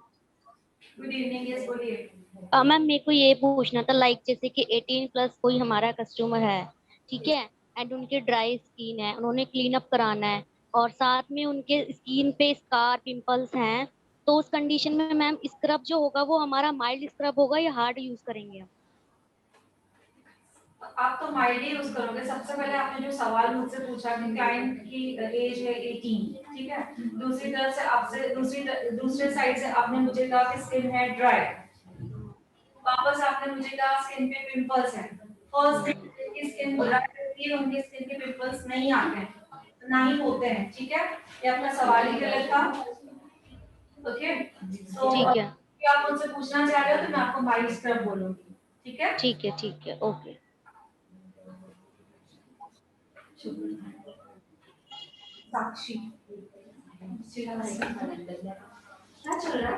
Good evening, yes बोलिए। मैम, मेरे को ये पूछना था, लाइक जैसे कि 18 प्लस कोई हमारा कस्टमर है, ठीक है, एंड उनके ड्राई स्किन है, उन्होंने क्लीन अप कराना है, और साथ में उनके स्किन पे स्कार पिंपल्स हैं, तो उस कंडीशन में मैम स्क्रब जो होगा वो हमारा माइल्ड स्क्रब होगा या हार्ड यूज करेंगे हम? आप तो माइल्ड ही यूज करोगे। सबसे पहले आपने जो सवाल मुझसे पूछा कि क्लाइंट की एज है 18, ठीक है। दूसरी तरफ से आपसे दूसरे साइड से आपने मुझे कहा कि स्किन है ड्राई, वापस आपने मुझे कहा स्किन पे पिंपल्स हैं। फर्स्ट की स्किन ड्राई होती है, उनकी स्किन के पिंपल्स नहीं आते हैं, ना ही होते हैं, ठीक है। ये आपका सवाल ही गलत था। ओके, सो ठीक है, आप मुझसे पूछना चाह रहे हो तो मैं आपको माइल्ड स्क्रब बोलूंगी, ठीक है। ठीक है, ठीक है, ओके। साक्षी, क्या चल रहा है?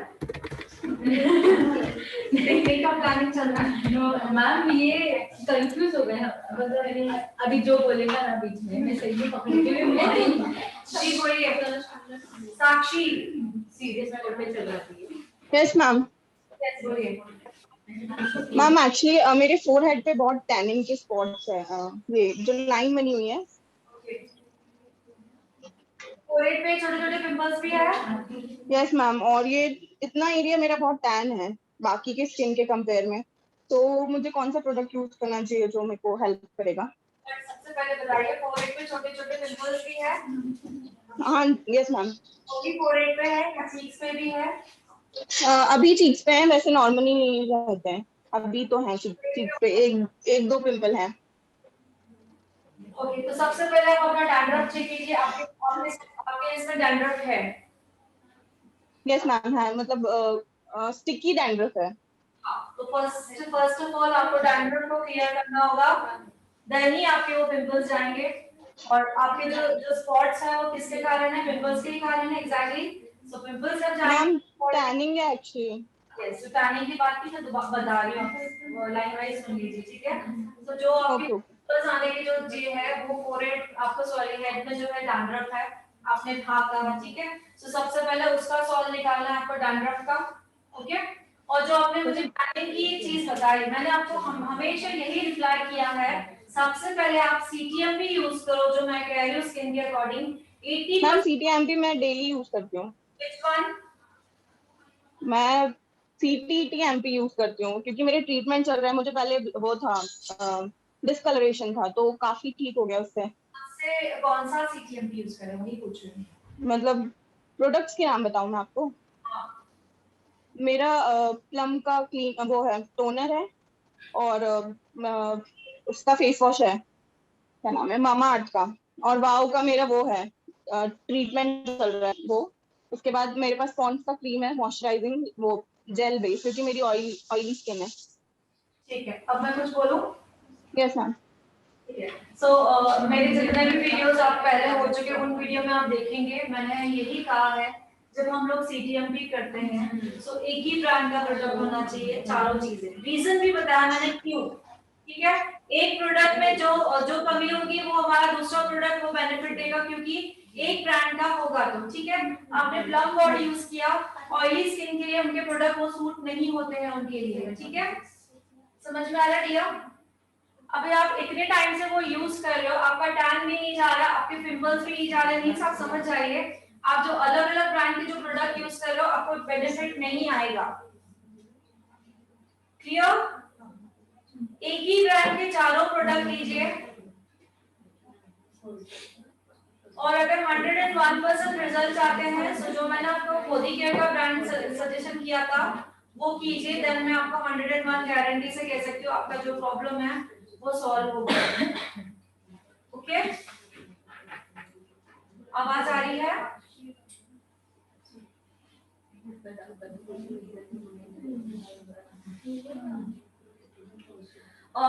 देखने का प्लानिंग चल रहा है। मैम ये कंफ्यूज हो गए हैं, मतलब अभी जो बोलेगा ना बीच में मैं सही में पकड़ के भी जी बोलिए। साक्षी सीरियस मोड में चल रही है। Yes ma'am. यस बोलिए। मैम एक्चुअली मेरे फोरहेड पे बहुत टैनिंग के स्पॉट्स है, ये जो लाइन बनी हुई है। फोरहेड पे छोटे छोटे पिंपल्स भी है। यस मैम, और ये इतना एरिया मेरा बहुत टैन है बाकी के स्किन के कंपेयर में, तो मुझे कौन सा प्रोडक्ट यूज करना चाहिए जो मेरे को हेल्प करेगा? सबसे पहले बताइए, फोरहेड पे छोटे छोटे पिंपल्स भी है? हाँ यस मैम। अभी फोरहेड पे है या चीक्स पे भी है? अभी चीक्स पे है, वैसे नॉर्मली रहते हैं। अभी तो है चीक्स पे एक दो पिंपल है। ओके, तो सबसे पहले आप अपना डैंड्रफ चेक कीजिए। आपके इसमें डैंड्रफ है? यस मैम है, मतलब स्टिकी डैंड्रफ है। तो फर्स्ट ऑफ ऑल आपको डैंड्रफ को क्लियर करना होगा, देन ही आपके वो पिंपल्स जाएंगे। और आपके जो जो स्पॉट्स है वो किसके कारण है? पिंपल्स के ही कारण है। एग्जैक्टली। सो पिंपल्स जब जाएंगे, मैम टैनिंग है एक्चुअली। यस, तो टैनिंग की बात की तो बता रही हूँ, लाइन वाइज सुन लीजिए, ठीक है। तो जो आपके पिंपल्स आने की जो ये है वो फोरहेड, आपको सॉरी हेड में जो है डैंड्रफ है, आपने ढाका, ठीक है। तो सबसे पहले उसका सॉल्व निकालना है आपको, डैंड्रफ का। ओके, और जो आपने मुझे टैनिंग की चीज बताई, मैंने आपको हमेशा यही रिप्लाई किया है, सबसे पहले आप सीटीएमपी यूज करो, जो मैं कह रही हूँ स्किन के अकॉर्डिंग। 80 मैम सीटीएमपी मैं डेली यूज करती हूँ। Which one? मैं CTTMP यूज करती हूँ क्योंकि मेरे ट्रीटमेंट चल रहा है। मुझे पहले वो था डिस्कलरेशन था, तो काफी ठीक हो गया उससे। आपसे कौन सा सीटीएमपी यूज करें वही पूछ रही हूँ। मतलब प्रोडक्ट्स के नाम बताऊँ मैं आपको? मेरा प्लम का क्लीन वो है, टोनर है, और उसका फेस वॉश है, क्या नाम है, मामा अर्थ का। और वाओ का मेरा वो है, ट्रीटमेंट चल रहा है वो। उसके बाद मेरे पास पॉन्ड्स का क्रीम है, मॉइस्चराइजिंग वो जेल बेस, क्योंकि मेरी ऑयली स्किन है। ठीक है, अब मैं कुछ बोलूं? Yes ma'am. सो मेरे जितने भी वीडियोस आप पहले हो चुके उन वीडियो में आप देखेंगे, मैंने यही कहा है जब हम लोग सीटीएमपी करते हैं सो एक ही ब्रांड का प्रोडक्ट होना चाहिए, चारों चीजें। रीजन भी बताया मैंने क्यों, ठीक है। एक प्रोडक्ट में जो जो कमी होगी वो हमारा दूसरा प्रोडक्ट वो बेनिफिट देगा, क्योंकि एक ब्रांड का होगा तो, ठीक है। आपने प्लम बॉडी यूज किया, ऑयली स्किन के लिए उनके प्रोडक्ट वो सूट नहीं होते हैं उनके लिए, ठीक है। समझ में आ रहा है डियर? अभी आप इतने टाइम से वो यूज कर रहे हो, आपका टैन भी नहीं जा रहा, आपके पिंपल्स भी नहीं जा रहे, नहीं सब समझ जाइए। आप जो अलग अलग ब्रांड के जो प्रोडक्ट यूज कर रहे हो आपको बेनिफिट नहीं आएगा। क्लियर? एक ही ब्रांड के चारों प्रोडक्ट लीजिए, और अगर 101% रिजल्ट आते हैं तो जो मैंने आपको बॉडी केयर का ब्रांड सजेशन किया था वो कीजिए, देन मैं आपको 101 गारंटी से कह सकती हूँ आपका जो प्रॉब्लम है वो सॉल्व होगा। ओके, आवाज आ रही है?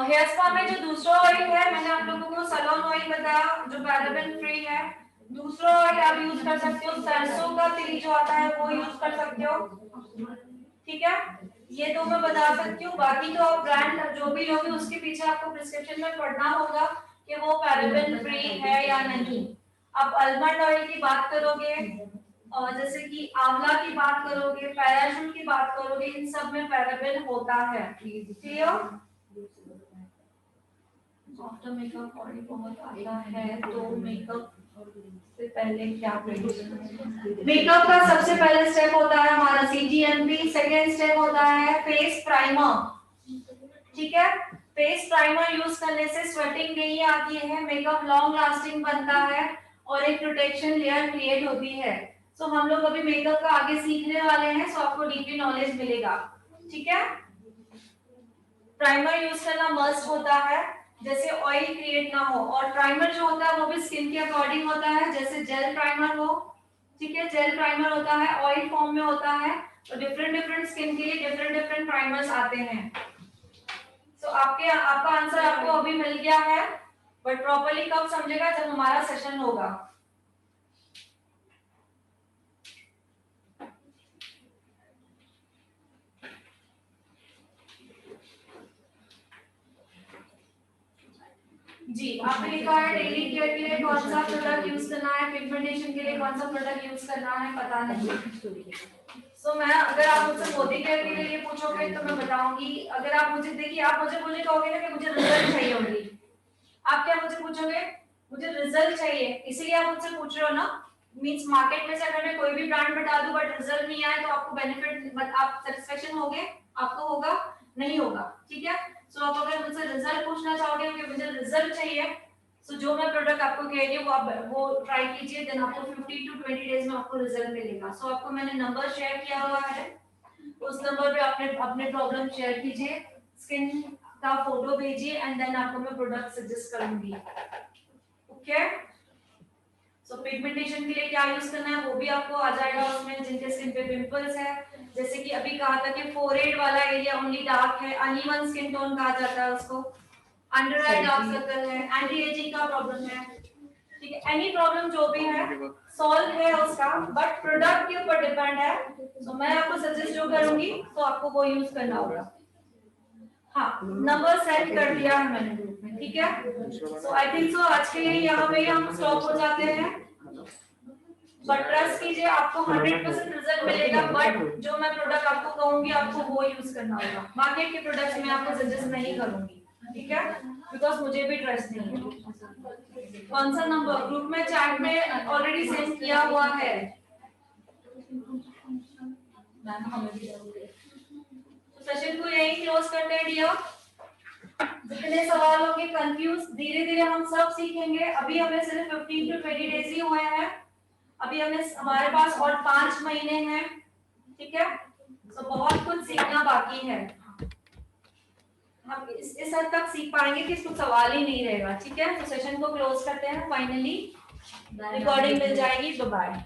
हेयर स्पा में जो दूसरा ऑयल है, मैंने आप लोगों को सलोन ऑयल बताया जो पैराबेन फ्री है, दूसरा ऑयल आप यूज कर सकते हो, सरसों का तेल जो आता है वो यूज कर सकते हो, ठीक है। ये तो मैं बता सकती हूँ, बाकी तो आप ब्रांड जो भी लोगे उसके पीछे आपको प्रिस्क्रिप्शन में पढ़ना होगा कि वो पैराबेन फ्री है या नहीं। आप आलमंड ऑयल की बात करोगे और जैसे कि आंवला की बात करोगे, पैराशूट की बात करोगे, इन सब में पैराबेन होता है, क्लियर। आफ्टर मेकअप ऑयल बहुत आता है, तो मेकअप से पहले क्या करें? मेकअप का सबसे पहले स्टेप होता है हमारा CGMP, सेकेंड स्टेप होता है फेस प्राइमर, ठीक है। फेस प्राइमर यूज करने से स्वेटिंग नहीं आती है, मेकअप लॉन्ग लास्टिंग बनता है और एक प्रोटेक्शन लेयर क्रिएट होती है। सो हम लोग अभी मेकअप का आगे सीखने वाले हैं, सो आपको डीपली नॉलेज मिलेगा, ठीक है। प्राइमर यूज करना मस्ट होता है, जैसे ऑयल क्रिएट ना हो, और प्राइमर जो होता है वो भी स्किन के अकॉर्डिंग होता है, जैसे जेल प्राइमर हो, ठीक है। जेल प्राइमर होता है, ऑयल फॉर्म में होता है, तो डिफरेंट स्किन के लिए डिफरेंट प्राइमर्स आते हैं। तो आपका आंसर आपको अभी मिल गया है, बट प्रॉपर्ली कब समझेगा? जब हमारा सेशन होगा। जी, आपने लिखा है डेली केयर के लिए कौन सा प्रोडक्ट यूज करना है, पिगमेंटेशन के लिए कौन सा प्रोडक्ट यूज करना है, पता नहीं। सो मैं अगर आप मुझसे मोदी केयर के लिए पूछोगे तो मैं बताऊंगी। अगर आप मुझे देखिए, आप मुझे बोले कहोगे ना कि मुझे रिजल्ट चाहिए होगी, आप क्या मुझे पूछोगे? मुझे रिजल्ट चाहिए, इसीलिए आप मुझसे पूछ रहे हो ना। मींस मार्केट में से अगर मैं कोई भी ब्रांड बता दूं बट रिजल्ट नहीं आए तो आपको बेनिफिट, आप सेटिस्फेक्शन होगे? आपको होगा? नहीं होगा, ठीक है। सो आप अगर मुझसे रिजल्ट पूछना चाहोगे कि मुझे रिजल्ट चाहिए, सो जो मैं प्रोडक्ट आपको कह रही हूँ वो आप वो ट्राई कीजिए, देन आपको 15 to 20 डेज में आपको रिजल्ट मिलेगा। सो आपको मैंने नंबर शेयर किया हुआ है, उस नंबर पे आपने अपने प्रॉब्लम शेयर कीजिए, स्किन का फोटो भेजिए एंड देन आपको मैं प्रोडक्ट सजेस्ट करूंगी, ओके। सो पिगमेंटेशन के लिए क्या यूज करना है वो भी आपको आ जाएगा उसमें, जिनके स्किन पे पिंपल्स है, जैसे कि अभी कहा था कि फोरहेड वाला एरिया ओनली डार्क है, अनइवन स्किन टोन कहा जाता है उसको, अंडर आई डार्क सर्कल है, एंटी एजिंग का प्रॉब्लम है, ठीक है। एनी प्रॉब्लम जो भी है सॉल्व है उसका, बट प्रोडक्ट के ऊपर डिपेंड है। तो मैं आपको सजेस्ट जो करूंगी तो आपको वो यूज करना होगा। हाँ, नंबर सेट कर दिया है मैंने ग्रुप में, ठीक है। सो आई थिंक सो आज के लिए यहाँ पे हम स्टॉप हो जाते हैं, बट ट्रस्ट कीजिए आपको 100% रिजल्ट मिलेगा, बट जो मैं प्रोडक्ट आपको कहूंगी आपको वो यूज करना होगा। मार्केट के प्रोडक्ट्स में आपको सजेस्ट नहीं करूंगी, ठीक है, बिकॉज मुझे भी ट्रस्ट नहीं है। कौन सा नंबर ग्रुप में चैट में ऑलरेडी सेंड किया हुआ है? सेशन को यही क्लोज करते हैं डियर। जितने सवाल होंगे कंफ्यूज, धीरे धीरे हम सब सीखेंगे। अभी हमें सिर्फ 15 to 20 डेज ही हुए हैं, अभी हमारे पास और 5 महीने हैं, ठीक है। तो बहुत कुछ सीखना बाकी है, हम इस हद तक सीख पाएंगे कि कुछ सवाल ही नहीं रहेगा, ठीक है। तो सेशन को क्लोज करते हैं फाइनली, रिकॉर्डिंग मिल जाएगी, बाय बाय।